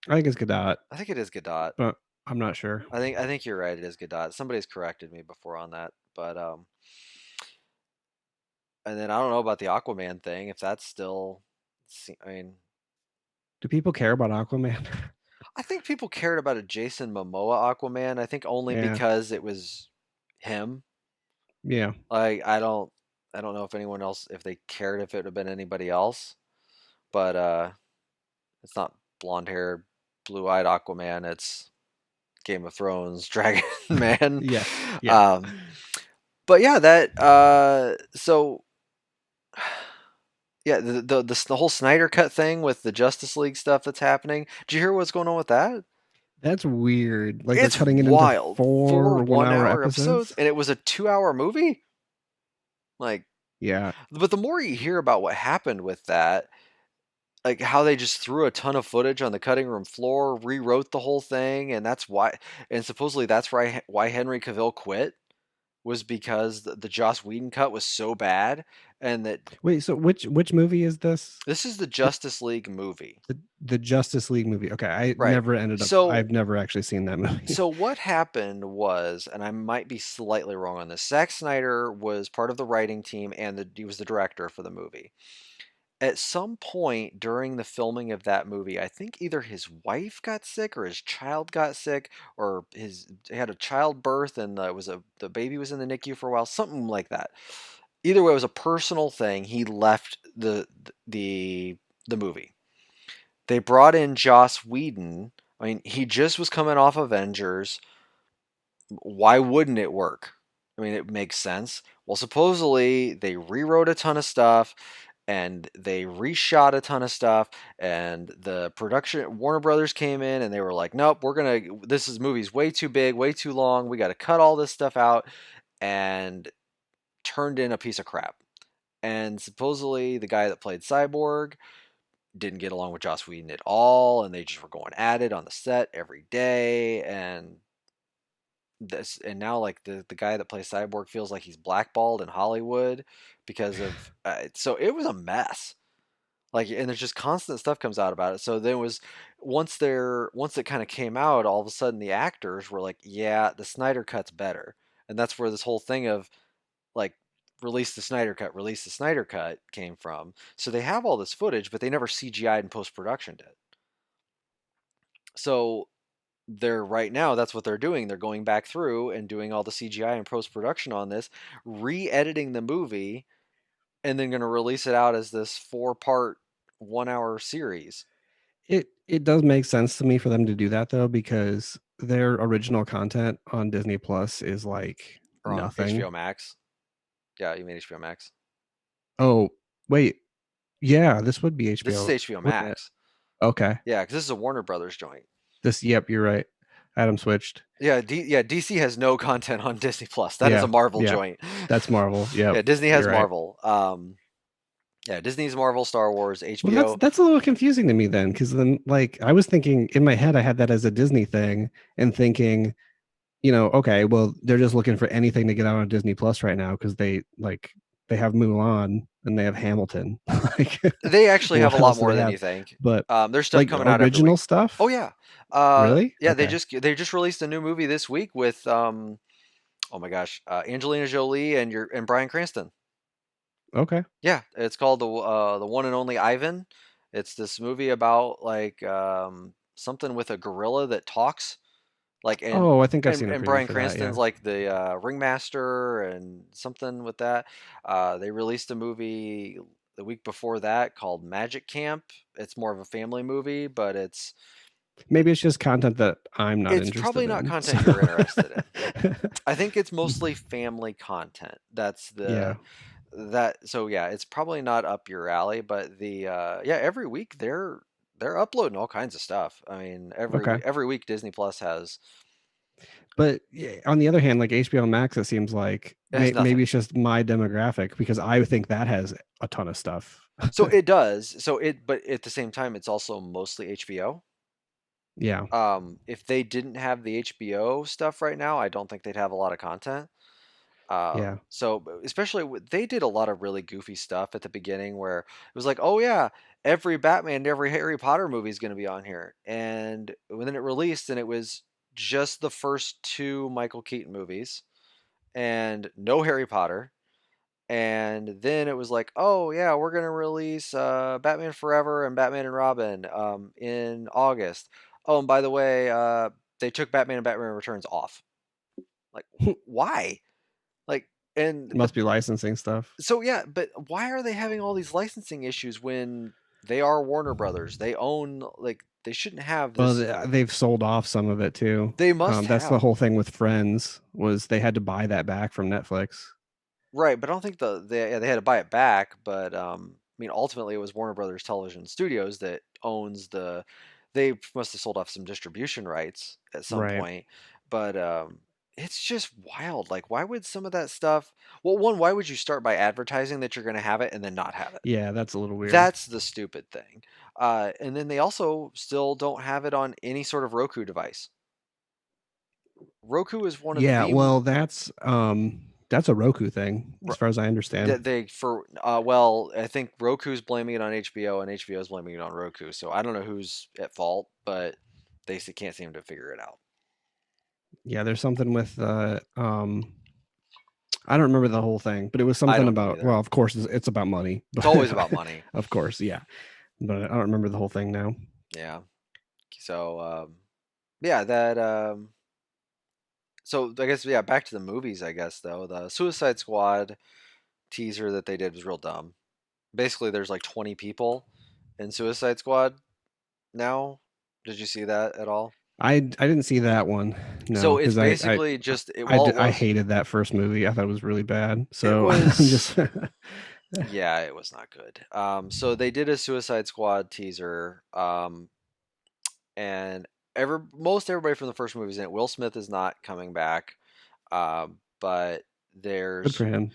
I think it's Godot, I think it is Gadot. but I'm not sure. I think you're right. It is Gadot. Somebody's corrected me before on that, but and then I don't know about the Aquaman thing. If that's still, I mean, Do people care about Aquaman? I think people cared about a Jason Momoa Aquaman. I think only Yeah. because it was him. Yeah. Like I don't know if anyone else if they cared if it would have been anybody else, but it's not blonde haired, blue eyed Aquaman. It's Game of Thrones Dragon Man. Yes. Yeah. Um, but yeah, that so yeah, the whole Snyder cut thing with the Justice League stuff that's happening. Did you hear what's going on with that? That's weird. Like they're It's cutting it into wild. Four four 1 hour 1 hour episodes, episodes. and it was a 2 hour movie. Like, Yeah. but the more you hear about what happened with that, like how they just threw a ton of footage on the cutting room floor, rewrote the whole thing, and that's why, and supposedly that's why Henry Cavill quit was because the Joss Whedon cut was so bad, and that Wait, so which movie is this? this is the It, Justice League movie, the Justice League movie. Okay, right? I've So never actually seen that movie. so what happened was, and I might be slightly wrong on this. Zack Snyder was part of the writing team, and he was the director for the movie. At some point during the filming of that movie, I think either his wife got sick or his child got sick, or he had a childbirth and the baby was in the NICU for a while, something like that. Either way, it was a personal thing. He left the the movie. They brought in Joss Whedon. I mean, he just was coming off Avengers. Why wouldn't it work? I mean, it makes sense. Well, supposedly they rewrote a ton of stuff and they reshot a ton of stuff, and the production Warner Brothers came in and they were like, "Nope, this is movie's way too big, way too long. We got to cut all this stuff out," and turned in a piece of crap. And supposedly the guy that played Cyborg didn't get along with Joss Whedon at all, and they just were going at it on the set every day, and this, and now like the guy that plays Cyborg feels like he's blackballed in Hollywood because of so it was a mess. Like, and there's just constant stuff comes out about it. So then it was once it kind of came out, all of a sudden the actors were like, yeah, the Snyder cut's better. And that's where this whole thing of like release the Snyder cut came from. So they have all this footage, but they never CGI'd and post production it. So they're right now that's what they're doing. They're going back through and doing all the CGI and post production on this, re-editing the movie, and then going to release it out as this 4-part 1 hour series. It does make sense to me for them to do that though, because their original content on Disney Plus is like Or on HBO nothing. Max. Yeah, you mean HBO Max? Oh, wait. Yeah, this would be This is HBO, HBO wouldn't it? Max. Okay. Yeah, because this is a Warner Brothers joint. Yep, you're right. Adam switched. Yeah, DC has no content on Disney Plus. That is a Yeah, Marvel yeah. joint. That's Marvel. Yep. Yeah, Disney has You're right. Marvel. Yeah, Disney's Marvel, Star Wars, Well, HBO. that's a little confusing to me then, because then like I was thinking in my head I had that as a Disney thing and thinking, okay, well they're just looking for anything to get out on Disney Plus right now because they have Mulan and they have Hamilton. Like, They actually have a what lot else do more they than you have? think. But There's stuff like coming out every original week. Oh stuff? yeah, Really? yeah. They Okay. just released a new movie this week with oh my gosh, Angelina Jolie and Bryan Cranston. Okay. Yeah, it's called the one and only Ivan. It's this movie about like something with a gorilla that talks. Like Oh, I think I've and seen a and preview Bryan for that. Cranston's Yeah. like the ringmaster and something with that. They released a movie the week before that called Magic Camp. It's more of a family movie, but Maybe it's just content that I'm not it's probably interested not in. content So you're interested in. I think it's mostly family content. That's yeah. the that so yeah, it's probably not up your alley, but yeah, every week they're uploading all kinds of stuff. I mean, Okay. every week Disney Plus has But yeah, on the other hand, like HBO Max, it seems like it has maybe nothing. it's just my demographic because I think that has a ton of stuff. So it does. But at the same time, it's also mostly HBO. Yeah. If they didn't have the HBO stuff right now, I don't think they'd have a lot of content. Yeah. So especially they did a lot of really goofy stuff at the beginning where it was like, oh yeah, every Batman, every Harry Potter movie is going to be on here, and when then it released, and it was just the first two Michael Keaton movies and no Harry Potter. And then it was like, oh yeah, we're gonna release Batman Forever and Batman and Robin in August. Oh, and by the way, they took Batman and Batman Returns off. Like, why? Like, and but Must be licensing stuff. so yeah, but why are they having all these licensing issues when they are Warner Brothers? They own like they shouldn't have Well, this. they've sold off some of it too. They must That's the have. whole thing with Friends was they had to buy that back from Netflix. Right, but I don't think they had to buy it back. But I mean, ultimately, it was Warner Brothers Television Studios that owns the. They must have sold off some distribution rights at some Right. point, but it's just wild. Like, why would some of that stuff? Well, one, why would you start by advertising that you're going to have it and then not have it? Yeah, that's a little weird. That's the stupid thing. And then they also still don't have it on any sort of Roku device. Roku is one of Yeah, the well, that's a Roku thing, as far as I understand. that they for well, I think Roku's blaming it on HBO and HBO is blaming it on Roku. So I don't know who's at fault, but can't seem to figure it out. Yeah, there's something with I don't remember the whole thing, but it was I something don't know about, either. well, of course it's about money, It's but always about money. of course, yeah. But I don't remember the whole thing now. Yeah. So yeah, that so I guess yeah, back to the movies. I guess though the Suicide Squad teaser that they did was real dumb. Basically, there's like 20 people in Suicide Squad now. Did you see that at all? I didn't see that one. No, So it's because basically just all it I was. hated that first movie. I thought it was really bad. It So I'm just was yeah, it was not good. So they did a Suicide Squad teaser, and most everybody from the first movie is in it. Will Smith is not coming back, but good there's for him.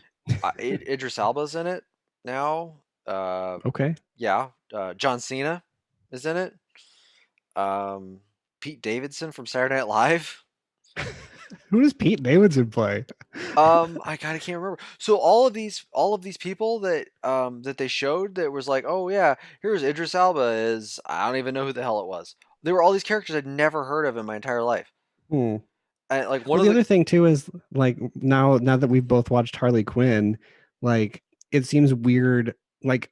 Idris Elba's in it now. Uh, Okay. yeah, John Cena is in it. Um, Pete Davidson from Saturday Night Live. Who does Pete Davidson play? I kind of can't remember. So all of these people that they showed that was like, oh yeah, here's Idris Elba is I don't even know who the hell it was. There were all these characters I'd never heard of in my entire life. Hmm. And like one Well, of the the other thing too is like now that we've both watched Harley Quinn, like it seems weird, like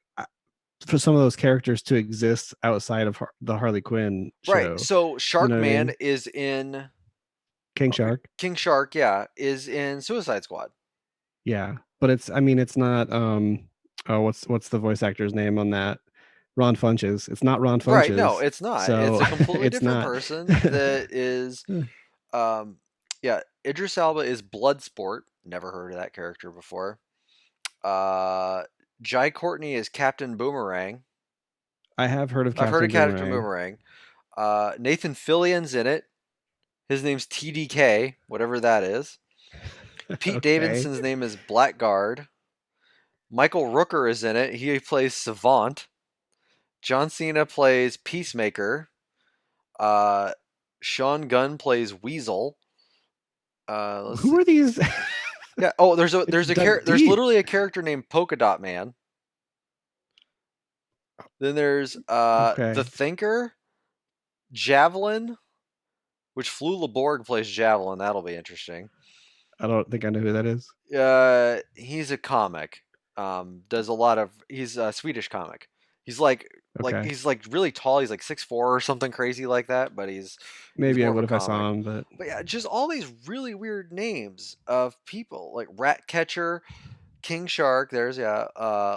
for some of those characters to exist outside of the Harley Quinn right, show. so You know what I Sharkman mean? is in King Shark. King Shark, yeah, is in Suicide Squad. Yeah, but it's I mean it's not oh what's the voice actor's name on that? Ron Funches. It's not Ron Right, no, Funches. it's not. It's So a completely it's different not. person that is um yeah, Idris Elba is Bloodsport. Never heard of that character before. Uh, Jai Courtney is Captain Boomerang. I have heard of I've heard of Captain Captain Boomerang. Boomerang. Nathan Fillion's in it. His name's TDK, whatever that is. Pete Okay. Davidson's name is Blackguard. Michael Rooker is in it. He plays Savant. John Cena plays Peacemaker. Uh, Sean Gunn plays Weasel. Let's see. Who are these? Yeah. Oh, there's D. literally a character named Polka Dot Man. Then there's the Okay. Thinker, Javelin, which Flew LeBorg plays Javelin. That'll be interesting. I don't think I know who that is. He's a comic. Does a lot of. He's a Swedish comic. He's Okay. he's like really tall. He's like 6'4" or something crazy like that. But he's Maybe I more of a would if I comic. saw him, but But yeah, just all these really weird names of people like Ratcatcher, King Shark. There's yeah,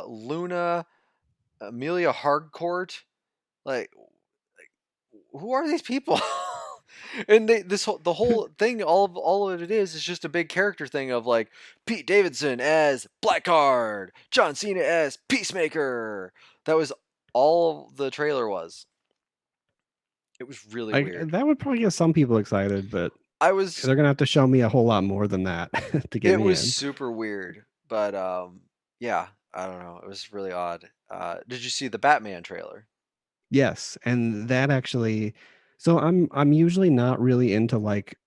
Luna, Amelia Hardcourt. Like who are these people? And the whole thing, all of it is just a big character thing of like Pete Davidson as Blackguard, John Cena as Peacemaker. That was all the trailer was. It was really I weird. that would probably get some people excited, but I was they're gonna have to show me a whole lot more than that to get it me was in. super weird, but yeah, I don't know. It was really odd. Did you see the Batman trailer? Yes, and that actually so I'm usually not really into like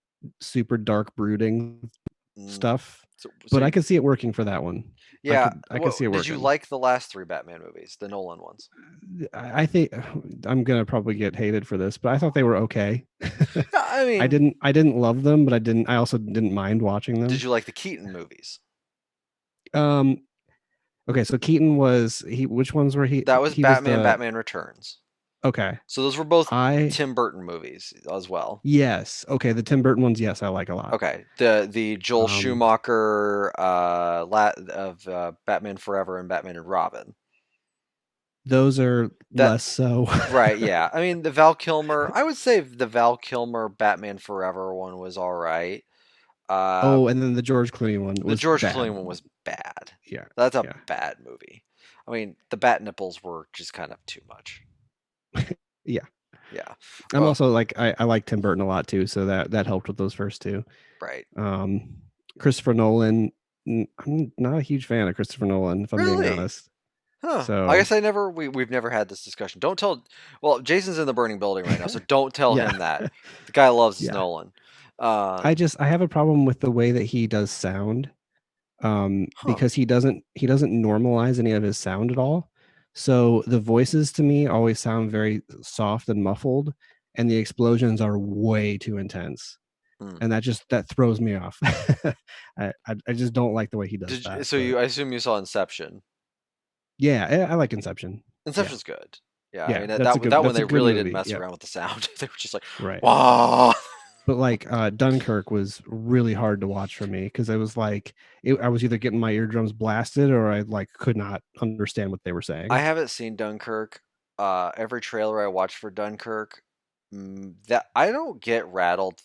super dark brooding Mm, stuff, so but I could see it working for that one. yeah, I could see it did you working. like the last three Batman movies, the Nolan ones? I think I'm gonna probably get hated for this, but I thought they were okay. Yeah, I mean, I didn't love them, but I also didn't mind watching did them. you like the Keaton movies? Um okay, so Keaton was he which ones were That was he was Batman, the Batman Returns. okay. So those were both I Tim Burton movies as well. yes. Okay, the Tim Burton ones, yes, I like a lot. Okay, the Joel Um Schumacher of Batman Forever and Batman and Robin. those are That less so. right, yeah. I mean the Val Kilmer. I would say the Val Kilmer Batman Forever one was all right. Oh, and then the George Clooney one The was George bad. Clooney one was bad. Yeah. That's a Yeah. bad movie. I mean the bat nipples were just kind of too much. Yeah. Yeah. I'm Well, also like I like Tim Burton a lot too, so that helped with those first two. right. Um Christopher Nolan, I'm not a huge fan of Christopher Nolan, if I'm being Really? honest. Huh. I So guess we've never had this discussion. Don't tell well, Jason's in the burning building right now, so don't tell yeah. him that. The guy loves his Yeah. Nolan. Um, I have a problem with the way that he does sound. huh. Because he doesn't normalize any of his sound at all. So the voices to me always sound very soft and muffled, and the explosions are way too intense. Hmm. And that throws me off. I just don't like the way he does Did you, that. so But you I assume you saw Inception. yeah, I like Inception. Yeah, Inception's good. Yeah, I yeah, mean that one that's a they good really didn't movie. mess Yeah, around with the sound. They were just like, right. "Wow." But like Dunkirk was really hard to watch for me because I was like I was either getting my eardrums blasted or I like could not understand what they were I saying. haven't seen Dunkirk. Every trailer I watched for Dunkirk, that I don't get rattled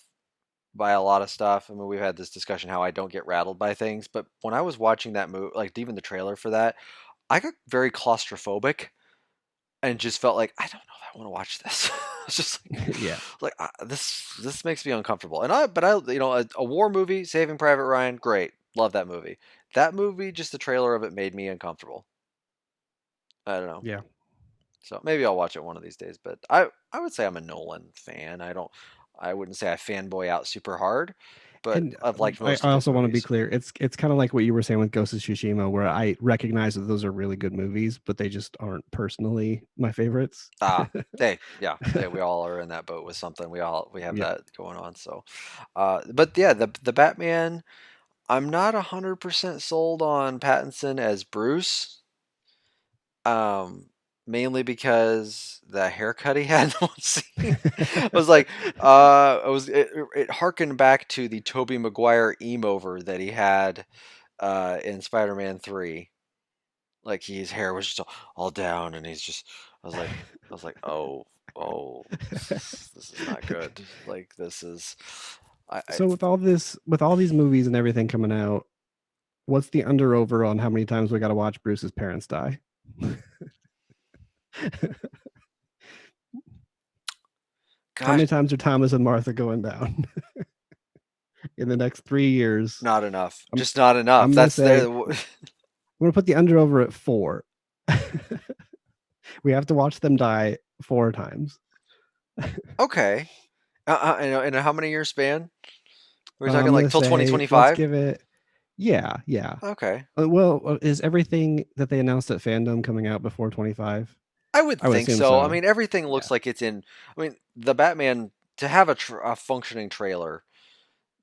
by a lot of stuff. I mean, we've had this discussion how I don't get rattled by things, but when I was watching that movie, like even the trailer for that, I got very claustrophobic and just felt like I don't know if I want to watch this. It's just Yeah. this makes me uncomfortable. But I a war movie, Saving Private Ryan, great, love that movie. That movie, just the trailer of it made me uncomfortable. I don't know. Yeah. So maybe I'll watch it one of these days. But I would say I'm a Nolan fan. I wouldn't say I fanboy out super hard. but And I've liked I most of his also want to be movies. clear. It's kind of like what you were saying with Ghost of Tsushima, where I recognize that those are really good movies, but they just aren't personally my favorites. Ah, hey, yeah, hey, we all are in that boat with something. We have Yep. that going on. So, but yeah, the Batman. I'm not 100% sold on Pattinson as Bruce. Um, Mainly because the haircut he had in one scene was like, it harkened back to the Tobey Maguire emo-over that he had in Spider-Man 3. Like his hair was just all down, and I was like, oh, this is not good. Like this is, I So with all these movies and everything coming out, what's the under over on how many times we got to watch Bruce's parents die? How gosh, many times are Thomas and Martha going down in the next 3 years? not enough. I'm Just not enough. I'm gonna That's say there. I'm gonna put the under over at 4. We have to watch them die 4 times. Okay. In a how many year span? Are we talking I'm like gonna till say let's 2025? give it. Yeah, yeah. Okay. Well, is everything that they announced at Fandom coming out before 25? I would I would think assume so. I so. mean, everything Yeah. looks like it's in. I mean, the Batman to have a functioning trailer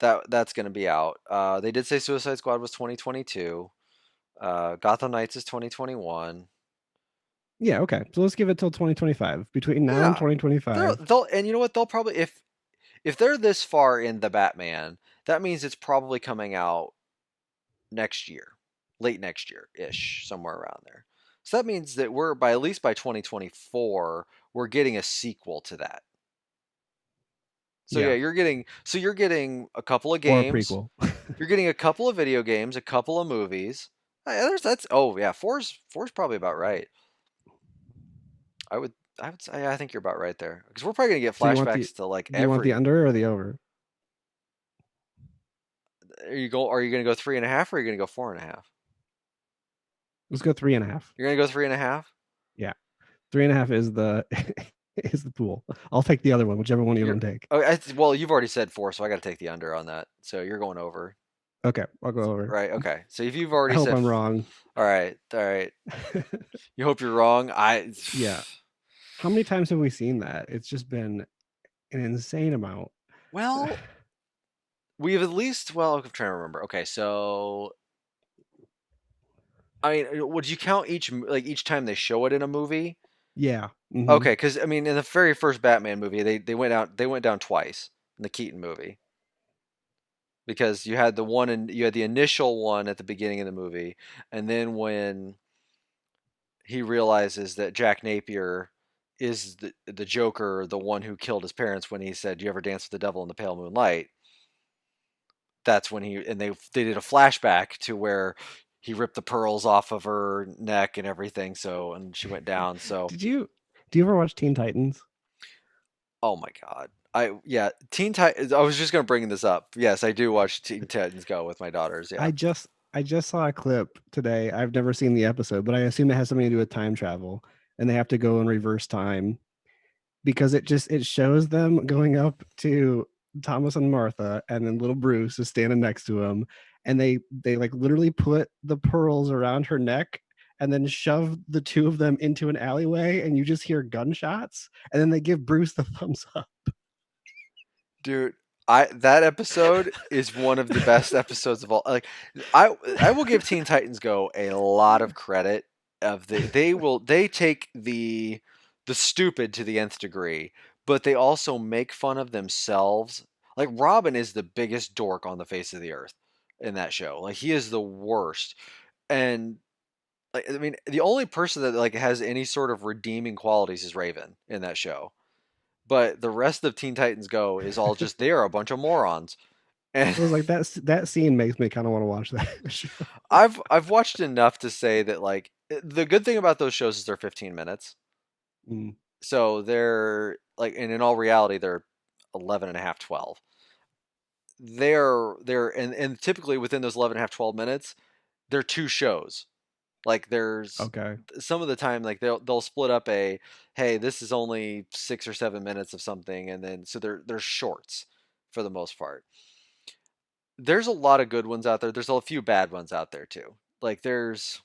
that's going to be out. They did say Suicide Squad was 2022. Gotham Knights is 2021. Yeah, okay. So let's give it till 2025. Between now and Yeah, 2025. they'll and you know what? They'll probably if they're this far in the Batman, that means it's probably coming out next year, late next year ish, somewhere around there. So that means that we're by at least by 2024, we're getting a sequel to that. So yeah, Yeah, you're getting a couple of or a games, prequel. you're getting a couple of video games, a couple of movies. That's oh yeah, four's probably about right. I would I would say I think you're about right there because we're probably gonna get So you want the flashbacks to like do you want the every. under or the over? Are you gonna go 3.5 or are you gonna go 4.5? Let's go 3.5. You're gonna go 3.5. Yeah. 3.5 is the is the pool. I'll take the other one, whichever one you You're want to take. oh, well, you've already said 4, so I got to take the under on that. So you're going over, Okay, I'll go over. right? Okay. So if you've I already hope said, I'm wrong. all right, all right. You hope you're wrong. Yeah. How many times have we seen that? It's just been an insane amount. Well, we've at least. Well, I'm trying to remember. Okay, so I mean, would you count each time they show it in a movie? Yeah. Okay, because I mean, in the very first Batman movie, they went down twice in the Keaton movie because you had the initial one at the beginning of the movie, and then when he realizes that Jack Napier is the Joker, the one who killed his parents when he said, "Do you ever dance with the devil in the pale moonlight?" That's when they did a flashback to where he ripped the pearls off of her neck and everything. So and she went down. So Did you do you ever watch Teen Titans? oh my god, Teen Titans. I was just gonna bring this up. Yes, I do watch Teen Titans Go with my daughters. Yeah. I just saw a clip today. I've never seen the episode, but I assume it has something to do with time travel and they have to go in reverse time because it shows them going up to Thomas and Martha and then little Bruce is standing next to him and they like literally put the pearls around her neck and then shove the two of them into an alleyway and you just hear gunshots and then they give Bruce the thumbs up. Dude, I that episode is one of the best episodes of all. Like, I will give Teen Titans Go a lot of credit. They take the stupid to the nth degree, but they also make fun of themselves. Like Robin is the biggest dork on the face of the earth in that show. Like he is the worst, and like I mean, the only person that like has any sort of redeeming qualities is Raven in that show, but the rest of Teen Titans Go is all just they are a bunch of morons. And I was like that scene makes me kind of want to watch that show. I've watched enough to say that like the good thing about those shows is they're 15 minutes. Mm, So they're like and in all reality they're 11 and a half, 12. They're and typically within those 11 and a half, 12 minutes, they're two shows. Like there's okay. some of the time like they'll split up a hey, this is only 6 or 7 minutes of something and then so they're shorts for the most part. there's a lot of good ones out there. There's a few bad ones out there too. Like there's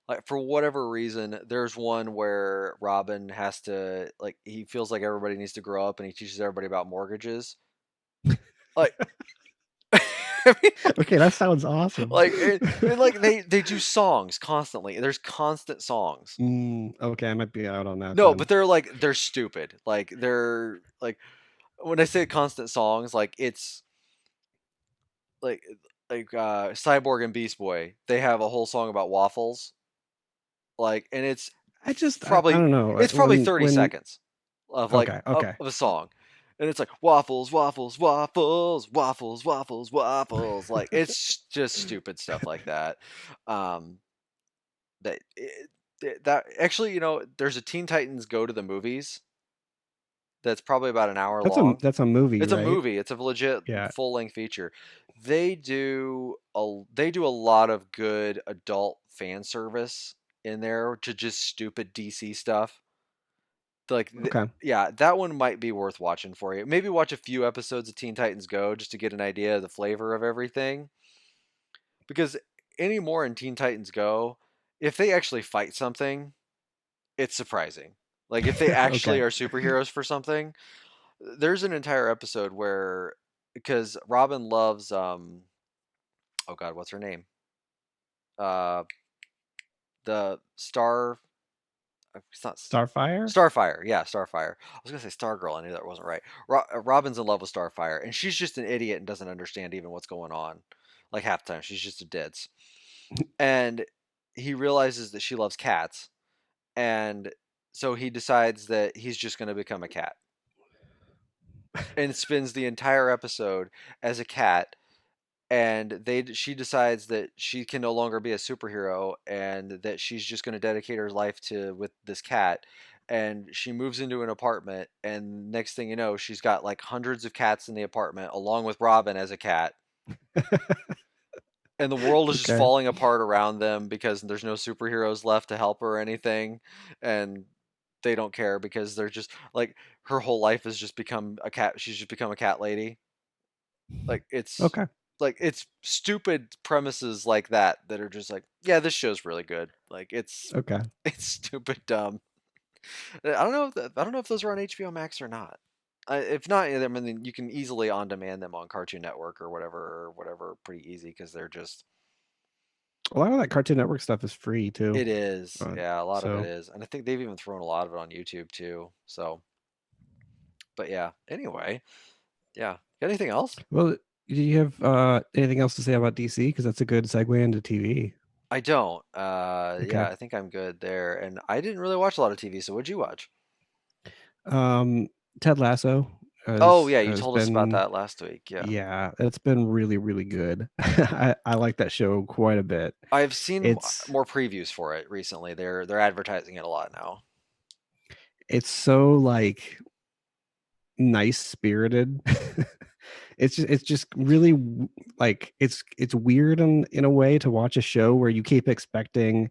like for whatever reason, there's one where Robin has to like he feels like everybody needs to grow up and he teaches everybody about mortgages. Like I mean Okay, that sounds awesome. like they do songs constantly. There's constant songs. Okay, I might be out on that No, then. but they're stupid. Like they're like when I say constant songs, like it's like Cyborg and Beast Boy. They have a whole song about waffles. Like and I don't know. it's probably 30 seconds of like Okay, okay. of a song. And it's like waffles, waffles, waffles, waffles, waffles, waffles. Like it's just stupid stuff like that. Um, that that actually, there's a Teen Titans Go to the Movies that's probably about an hour long. That's a movie, It's a right? movie. It's a legit Yeah. full length feature. They do a lot of good adult fan service in there to just stupid DC stuff. Like Okay. yeah, that one might be worth watching for you. Maybe watch a few episodes of Teen Titans Go just to get an idea of the flavor of everything. Because anymore in Teen Titans Go, if they actually fight something, it's surprising. Like if they actually Okay. are superheroes for something, there's an entire episode where because Robin loves oh god, what's her name? Uh the Star it's not Starfire? Starfire. Yeah, Starfire. I was gonna say Stargirl. I knew that wasn't right. Robin's in love with Starfire, and she's just an idiot and doesn't understand even what's going on. Like half the time, she's just a ditz. And he realizes that she loves cats, and so he decides that he's just gonna become a cat, and spends the entire episode as a cat. And she decides that she can no longer be a superhero and that she's just going to dedicate her life to with this cat, and she moves into an apartment, and next thing you know she's got like hundreds of cats in the apartment along with Robin as a cat, and the world is just Okay. falling apart around them because there's no superheroes left to help her or anything, and they don't care because they're just like her whole life has just become a cat, she's just become a cat lady. Like Okay. it's stupid premises like that that are just like, yeah, this show's really good. Like it's Okay. it's stupid dumb. I don't know if those are on HBO Max or not. If not, I mean you can easily on demand them on Cartoon Network or whatever pretty easy because they're just A lot of that Cartoon Network stuff is free too. it is, yeah, a lot of it So, is, and I think they've even thrown a lot of it on YouTube too. So, but yeah. Anyway, yeah. Got anything else? well, do you have anything else to say about DC? Because that's a good segue into TV. I don't. Yeah, Okay. I think I'm good there. And I didn't really watch a lot of TV, so what'd you watch? Um, Ted Lasso Oh yeah, you has told us about been, that last week. Yeah. yeah, it's been really, really good. I like that show quite a bit. I've seen It's more previews for it recently. They're advertising it a lot now. it's so like nice spirited. It's just really like it's weird in a way to watch a show where you keep expecting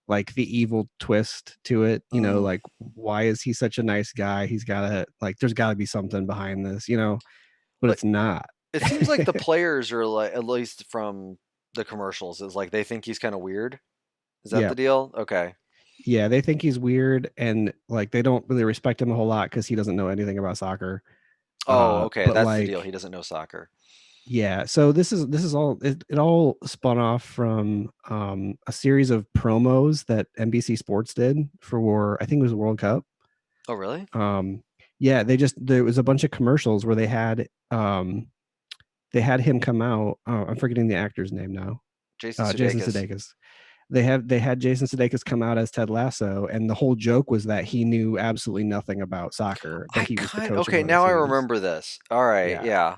like the evil twist to it, Mm. like why is he such a nice guy? He's gotta like there's gotta be something behind this, but Like it's not. it seems like the players are like, at least from the commercials, is like they think he's kind of weird. Is that Yeah. the deal? Okay. Yeah, they think he's weird and like they don't really respect him a whole lot because he doesn't know anything about soccer. Oh, okay. But That's the deal. like He doesn't know soccer. yeah, so this is all it all spun off from a series of promos that NBC Sports did for I think it was the World Cup. Oh, really? Um yeah, there was a bunch of commercials where they had him come out. I'm forgetting the actor's name now. Jason Jason Sudeikis. Sudeikis. They had Jason Sudeikis come out as Ted Lasso, and the whole joke was that he knew absolutely nothing about soccer, but I he was the kind coach of okay, one of the now I teams. remember this. All right, Yeah. yeah.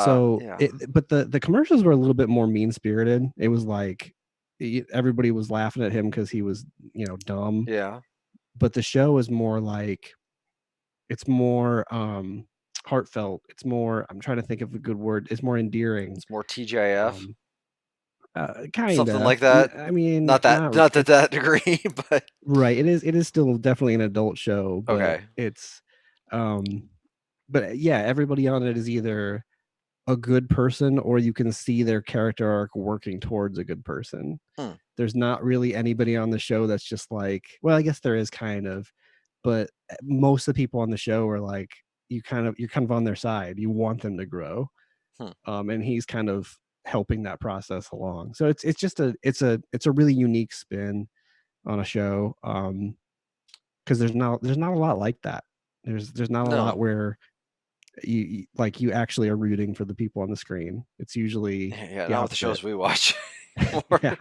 So, Yeah. but the commercials were a little bit more mean spirited. It was like everybody was laughing at him because he was, dumb. Yeah. But the show is more like it's more heartfelt. It's more. I'm trying to think of a good word. It's more endearing. It's more TGIF. Um, Something kinda. like that. I mean, Not that not not to it, that degree, but right. It is still definitely an adult show, but okay. it's, um, but yeah, everybody on it is either a good person or you can see their character arc working towards a good person. Hmm. There's not really anybody on the show that's just like, well, I guess there is kind of, but most of the people on the show are like, you're kind of on their side. You want them to grow. Hmm. And he's kind of helping that process along. So it's just it's a really unique spin on a show. Because there's not a lot like that. There's not a lot No. where like you actually are rooting for the people on the screen. It's usually Yeah, the not with the opposite. shows we watch anymore. Yeah,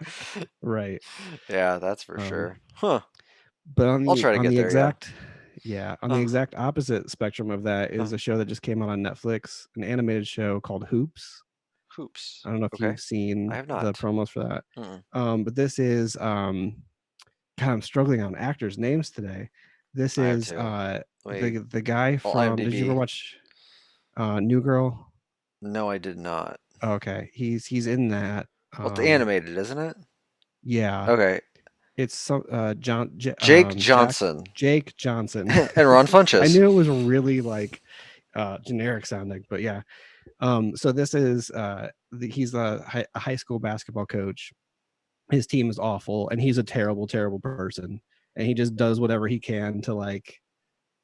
right. Yeah, that's for Um, sure. Huh. but I'll try to on get the there. Yeah. exact yeah, on the Uh, exact opposite spectrum of that uh, is a show that just came out on Netflix, an animated show called Hoops. hoops. I don't know if Okay. you've I seen have the not. promos for that. Mm-mm. But this is God, I'm struggling on actors' names today. This I have is to. Wait. the guy Well, from, did you ever IMDb. watch New Girl? No, I did not. Okay, he's in that. Well, it's Um, animated, isn't it? yeah, Okay. it's some Jake Johnson Jake Johnson. and Ron I Funches. knew it was really like generic sounding, but yeah. So this is he's a high school basketball coach. His team is awful, and he's a terrible, terrible person, and he just does whatever he can to like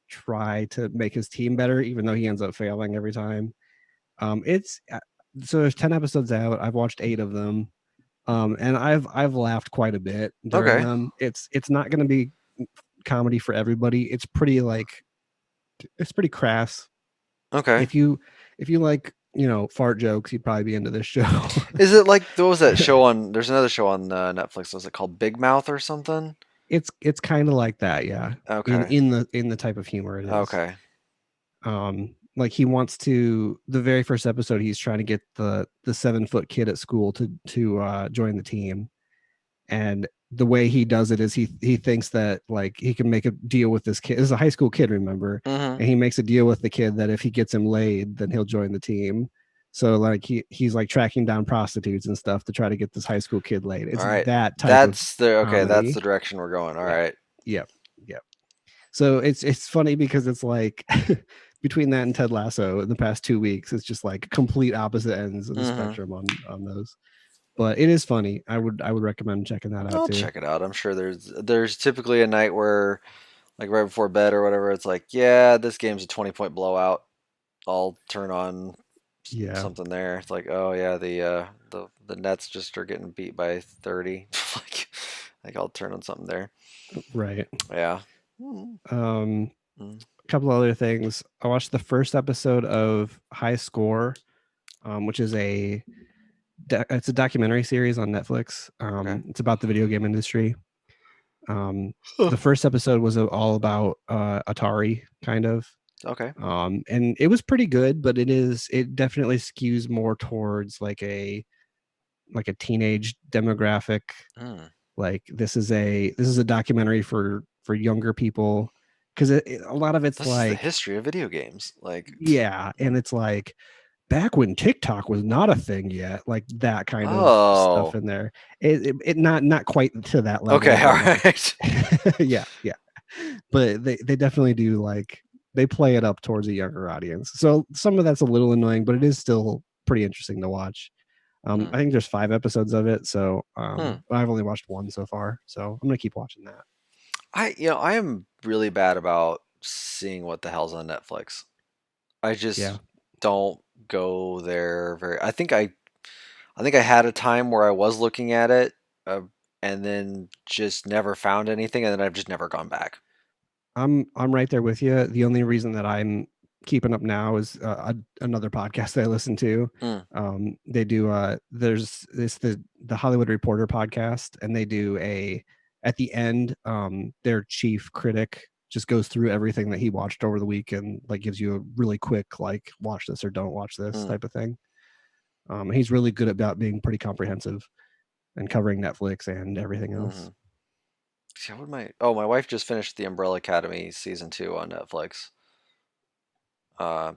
try to make his team better, even though he ends up failing every time. It's so there's 10 episodes out. I've watched 8 of them. And I've laughed quite a bit during Okay. them. It's not going to be comedy for everybody. It's pretty crass. Okay. If you like, fart jokes, you'd probably be into this show. Is it like there was that show on? There's another show on Netflix. Was it called Big Mouth or something? It's kind of like that, yeah. Okay. In the type of humor it is. Okay. Like he wants to, the very first episode, he's trying to get the 7-foot kid at school to join the team, and the way he does it is he thinks that like he can make a deal with this kid. This is a high school kid, remember, Mm-hmm. and he makes a deal with the kid that if he gets him laid, then he'll join the team. So like he's like tracking down prostitutes and stuff to try to get this high school kid laid. All It's right. that type of That's the okay. That's comedy. the direction we're going. All Yeah. right. Yep. Yep. So it's funny because it's like between that and Ted Lasso in the past 2 weeks, it's just like complete opposite ends of the Mm-hmm. spectrum on those. But it is funny. I would recommend checking that out I'll too. check it out. I'm sure there's typically a night where like right before bed or whatever, it's like, yeah, this game's a 20-point blowout. I'll turn on Yeah. something there. It's like, oh yeah, the Nets just are getting beat by 30. like I'll turn on something there. Right. Yeah. Mm, Um, mm, a couple other things. I watched the first episode of High Score, which is it's a documentary series on Netflix. okay. It's about the video game industry. Huh. The first episode was all about Atari, kind of. Okay. And it was pretty good, but it definitely skews more towards like a teenage demographic. Mm. Like this is a documentary for younger people, because a lot of it's This is the like, history of video games. Like, yeah, and it's like back when TikTok was not a thing yet, like that kind of stuff oh, in there. It not quite to that level, okay, all but like right. yeah, yeah. But they definitely do, like they play it up towards a younger audience. So some of that's a little annoying, but it is still pretty interesting to watch. Hmm. I think there's 5 episodes of it, so Hmm. I've only watched one so far, so I'm gonna keep watching that. I am really bad about seeing what the hell's on Netflix. I Yeah, just don't go there very. I think I had a time where I was looking at it, uh, and then just never found anything, and then I've just never gone back. I'm right there with you. The only reason that I'm keeping up now is another podcast that I listen to. Mm. They do there's this the Hollywood Reporter podcast, and they do a at the end, their chief critic just goes through everything that he watched over the week and like gives you a really quick like watch this or don't watch this Mm. type of thing. He's really good about being pretty comprehensive and covering Netflix and everything Hmm. else. See, what my my wife just finished the Umbrella Academy season 2 on Netflix. Uh,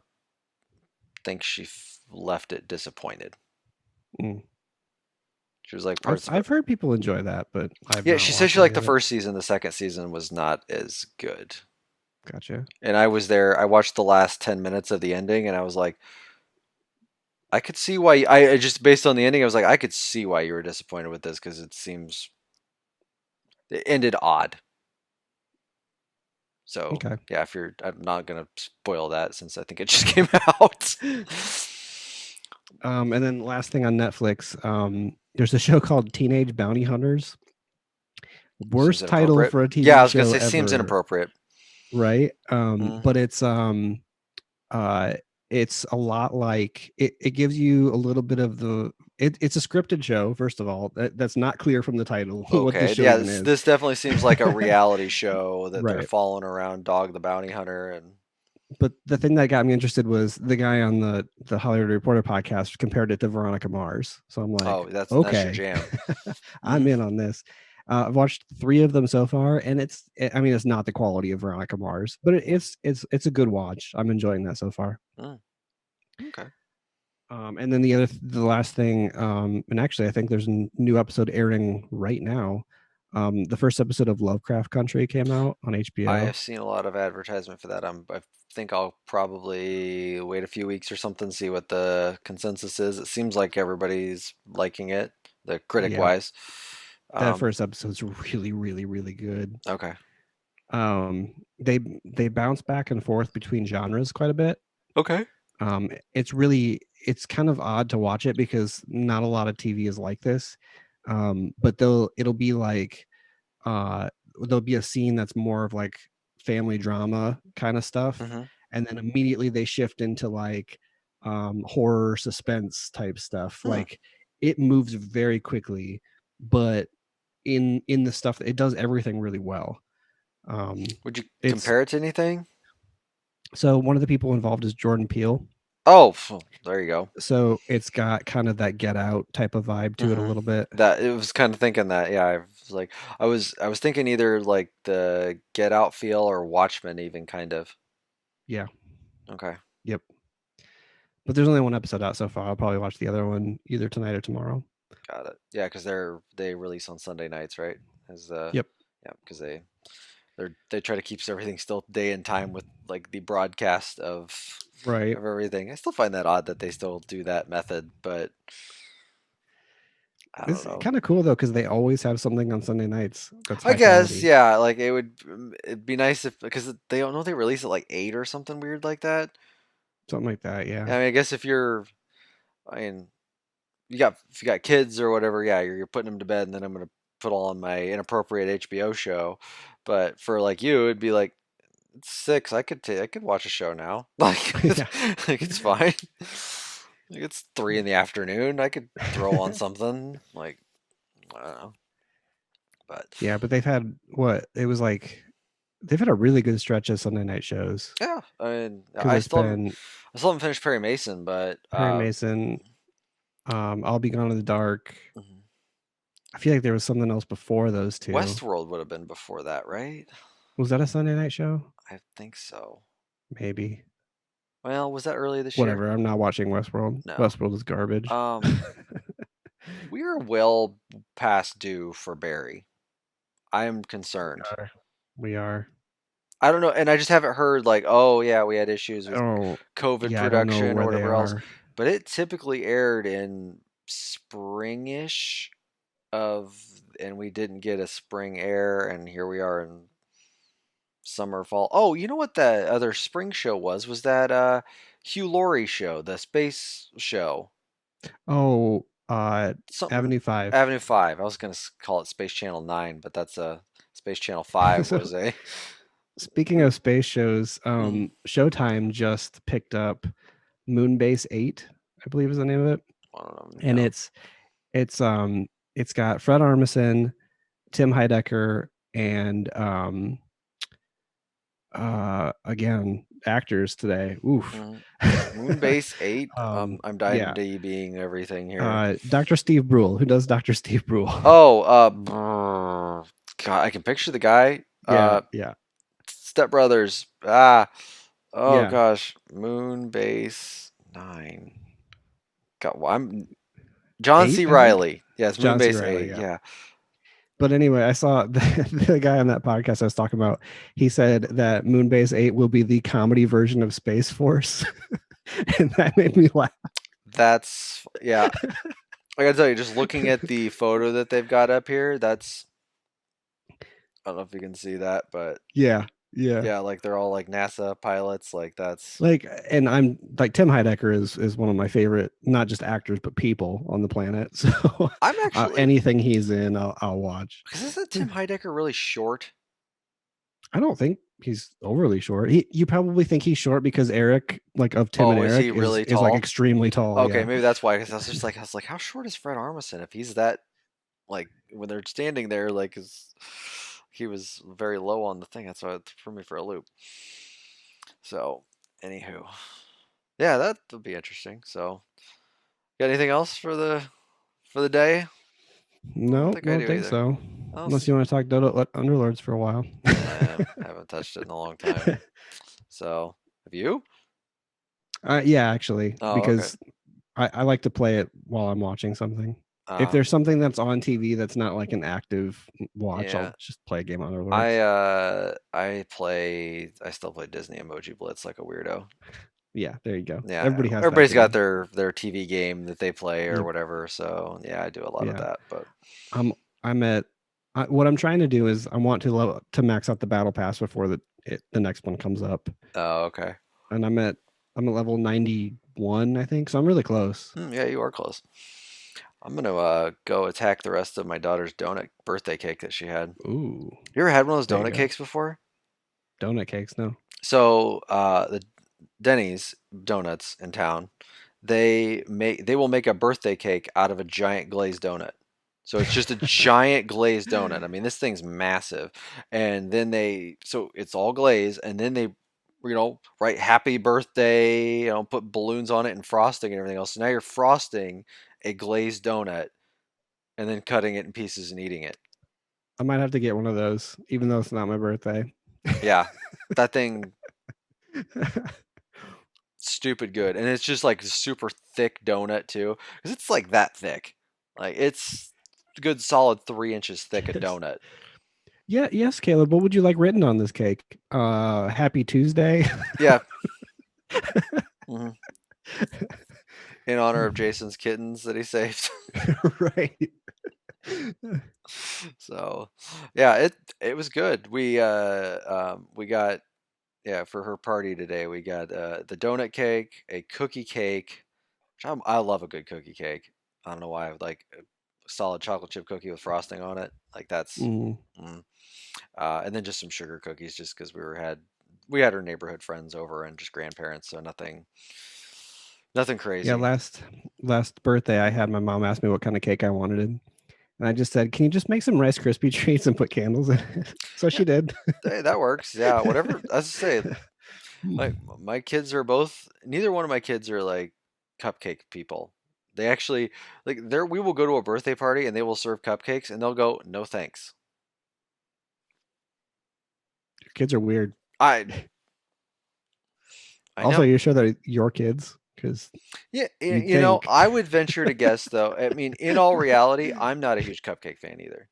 think she left it disappointed. Mm. She was like I've parts of it. I've heard people enjoy that, but I've Yeah, not she said watched she any liked the of it. first season. The second season was not as good. Gotcha. And I was there. I watched the last 10 minutes of the ending, and I was like, I could see why. I just based on the ending, I was like, I could see why you were disappointed with this because it ended odd. So Okay. yeah, if you're, I'm not gonna spoil that since I think it just came out. And then last thing on Netflix, there's a show called Teenage Bounty Hunters. Seems Worst title inappropriate. for a Yeah, I TV was gonna show say seems ever, inappropriate. right? Hmm. But uh it's a lot like it gives you a little bit of it's a scripted show, first of all. That's not clear from the title what this Okay, show yeah, even this is. this definitely seems like a reality show that they're Right. following around Dog the Bounty Hunter and But the thing that got me interested was the guy on the Hollywood Reporter podcast compared it to Veronica Mars. So I'm like, oh, that's your okay, jam. I'm Hmm. in on this. I've watched 3 of them so far, and I mean, it's not the quality of Veronica Mars, but it's a good watch. I'm enjoying that so far. Mm, okay. And then the last thing, and actually, I think there's a new episode airing right now. The first episode of Lovecraft Country came out on I HBO. have seen a lot of advertisement for that. I think I'll probably wait a few weeks or something, see what the consensus is. It seems like everybody's liking it, the critic Yeah, wise. that Um, first episode's really, really, really good. okay. They bounce back and forth between genres quite a bit. Okay. It's kind of odd to watch it because not a lot of TV is like this. But it'll be like there'll be a scene that's more of like family drama kind of stuff, Hmm. and then immediately they shift into like horror suspense type stuff. Hmm. Like it moves very quickly, but in the stuff it does everything really well. Would you It's compare it to anything? So one of the people involved is Jordan Peele. Oh, there you go. So it's got kind of that Get Out type of vibe to it a Hmm. little bit. That it was kind of thinking that. Yeah, I was like, I was thinking either like the Get Out feel or Watchmen, even kind of. Yeah. Okay. Yep. But there's only one episode out so far. I'll probably watch the other one either tonight or tomorrow. Got it. Yeah, because they release on Sunday nights, right? As Yep. yeah, because they try to keep everything still day and time with like the broadcast Right. of everything. I still find that odd that they still do that method, but I don't It's know. kind of cool though because they always have something on Sunday nights that's I high guess quality. yeah, like it'd be nice if because they don't know they release it like 8 or something weird like that. Something like that. Yeah. I mean, I guess I mean, if you got kids or whatever, yeah, you're putting them to bed, and then I'm gonna put on my inappropriate HBO show. But for like you, it'd be like it's 6. I could watch a show now. Yeah. Like it's fine. Like it's 3 in the afternoon. I could throw on something like I don't know. But Yeah. But they've had what it was like. They've had a really good stretch of Sunday night shows yeah, I mean, because it's been I still haven't finished Perry Mason, but Perry Mason, I'll Be Gone in the Dark. mhm. I feel like there was something else before those two. Westworld would have been before that, right? Was that a Sunday night show? I think so. Maybe. Well, was that early this year? Whatever. I'm not watching Westworld. No. Westworld is garbage. Um, we're well past due for Barry. I am We concerned. are. We are. I don't know, and I just haven't heard like, oh yeah, we had issues with Oh, COVID yeah. I don't know production or where they whatever else, are. but it typically aired in springish of, and we didn't get a spring air, and here we are in summer fall. Oh, you know what the other spring show was? Was that Hugh Laurie show, the space show? Oh, Something Avenue 5. Avenue 5. I was going to call it Space Channel 9, but that's a Space Channel 5 So, was a speaking of space shows, mm, Showtime just picked up Moonbase 8, I believe is the name of it. I don't know, And yeah. it's got Fred Armisen, Tim Heidecker, and again actors today. Oof. Mm. Moonbase 8. I'm dying Yeah. to being everything here. Dr. Steve Brule. Who does Dr. Steve Brule? Oh, God, I can picture the guy. Yeah, yeah, Step Brothers. Ah, oh yeah. gosh, Moonbase 9. God, well, I'm John Eight, C. I think. Riley. Yes, John C. Moonbase Riley. 8. Yeah. Yeah. But anyway, I saw the guy on that podcast I was talking about. He said that Moonbase 8 will be the comedy version of Space Force, and that made me laugh. That's yeah. I gotta tell you, just looking at the photo that they've got up here, that's I don't know if you can see that, but Yeah, yeah. yeah, like they're all like NASA pilots. Like that's Like, and I'm like Tim Heidecker is one of my favorite, not just actors but people on the planet. So I'm actually anything he's in, I'll watch. because isn't Tim Heidecker really short? I don't think he's overly short. You probably think he's short because Eric, like of Tim and Oh, is he Eric, really is like tall? extremely tall. Okay, Yeah, maybe that's why. Because I was like, how short is Fred Armisen? If he's that like when they're standing there, like is he was very low on the thing. That's why it threw me for a loop. So, anywho, yeah, that would be interesting. So, got anything else for the day? I don't no, think I don't do think either. so. Unless Else, you want to talk Dota Underlords for a while. I haven't touched it in a long time. So, have you? Yeah, actually, Oh, okay. because I like to play it while I'm watching something. If Uh, there's something that's on TV that's not like an active watch, yeah. I'll just play a game on Underlords. I still play Disney Emoji Blitz like a weirdo. Yeah, there you go. Yeah, Everybody has that everybody's got game. their TV game that they play or Yep. whatever. So yeah, I do a lot of Yeah. that. But I'm I'm at what I'm trying to do is I want to max out the battle pass before the next one comes up, oh, okay. and I'm at level 91, I think, so I'm really close. Yeah, you are close. I'm gonna go attack the rest of my daughter's donut birthday cake that she had. Ooh, You ever had one of there those you donut go. cakes before? Donut cakes, no. So the Denny's donuts in town, they will make a birthday cake out of a giant glazed donut. So it's just a giant glazed donut. I mean, this thing's massive. And then so it's all glazed, and then they, write happy birthday, put balloons on it and frosting and everything else. So now you're frosting a glazed donut and then cutting it in pieces and eating it. I might have to get one of those, even though it's not my birthday. Yeah, that thing stupid good, and it's just like super thick donut too, because it's like that thick, like it's a good solid 3 inches thick a Yes. donut. Yeah, yes, Caleb. What would you like written on this cake? Happy Tuesday. Yeah, hmm in honor of Jason's kittens that he saved. Right. So, yeah, it was good. We got yeah for her party today. We got the donut cake, a cookie cake. Which I love a good cookie cake. I don't know why I would like a solid chocolate chip cookie with frosting on it. Like that's. Mm. Mm. And then just some sugar cookies, just because we had our neighborhood friends over and just grandparents, so nothing Yeah, crazy. last birthday I had, my mom asked me what kind of cake I wanted, and I just said, "Can you just make some Rice Krispie treats and put candles in it?" So Yeah, she did. hey, that works. Yeah, whatever. As I say, my kids are both. Neither one of my kids are like cupcake people. They actually like there. We will go to a birthday party and they will serve cupcakes and they'll go, no thanks. Your kids are weird. I I Also, know. you're sure they're your kids because Yeah, you'd think. I would venture to guess though. I mean, in all reality, I'm not a huge cupcake fan either.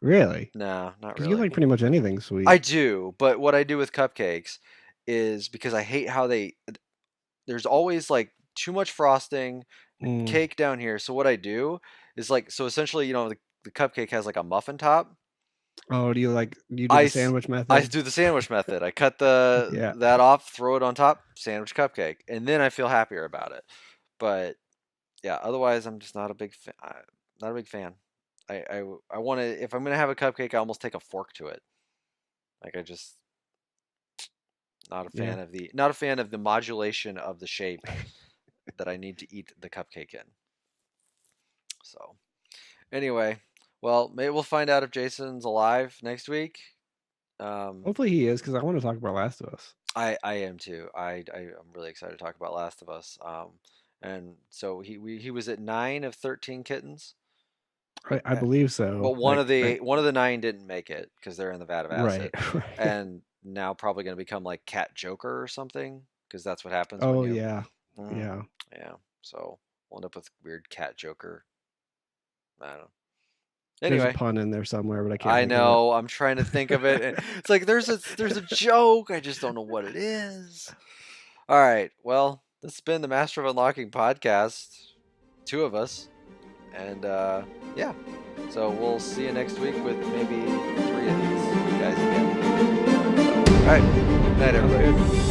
Really? No, not Because you really. like pretty much anything sweet. I do, but what I do with cupcakes is because I hate how there's always like too much frosting, Mm. cake down here. So what I do is like so essentially, the cupcake has like a muffin top. Oh, do you do I the s- sandwich I method? do the sandwich method. I cut the Yeah. that off, throw it on top, sandwich cupcake, and then I feel happier about it. But yeah, otherwise I'm just not a big fan. I want to if I'm gonna have a cupcake, I almost take a fork to it. Like I just Yeah. not a fan of the modulation of the shape that I need to eat the cupcake in. So anyway, well, maybe we'll find out if Jason's alive next week. Um, Hopefully he is because I want to talk about Last of Us. I am too. I'm really excited to talk about Last of Us. And so he was at 9 of 13 kittens, but I believe so. one of the nine didn't make it because they're in the vat of Right. acid, Right. and now probably going to become like Cat Joker or something because that's what happens when Oh you. yeah. Mm, Yeah. yeah. So we'll end up with weird Cat Joker. I don't know. There's a Anyway, pun in there somewhere, but I can't I think of it. know. I'm trying to think of it. It's like there's a joke. I just don't know what it is. All right. Well, This has been the Master of Unlocking podcast. Two of us. And yeah. So we'll see you next week with maybe three of these guys again. So, all right. Good night, Sounds everybody. good.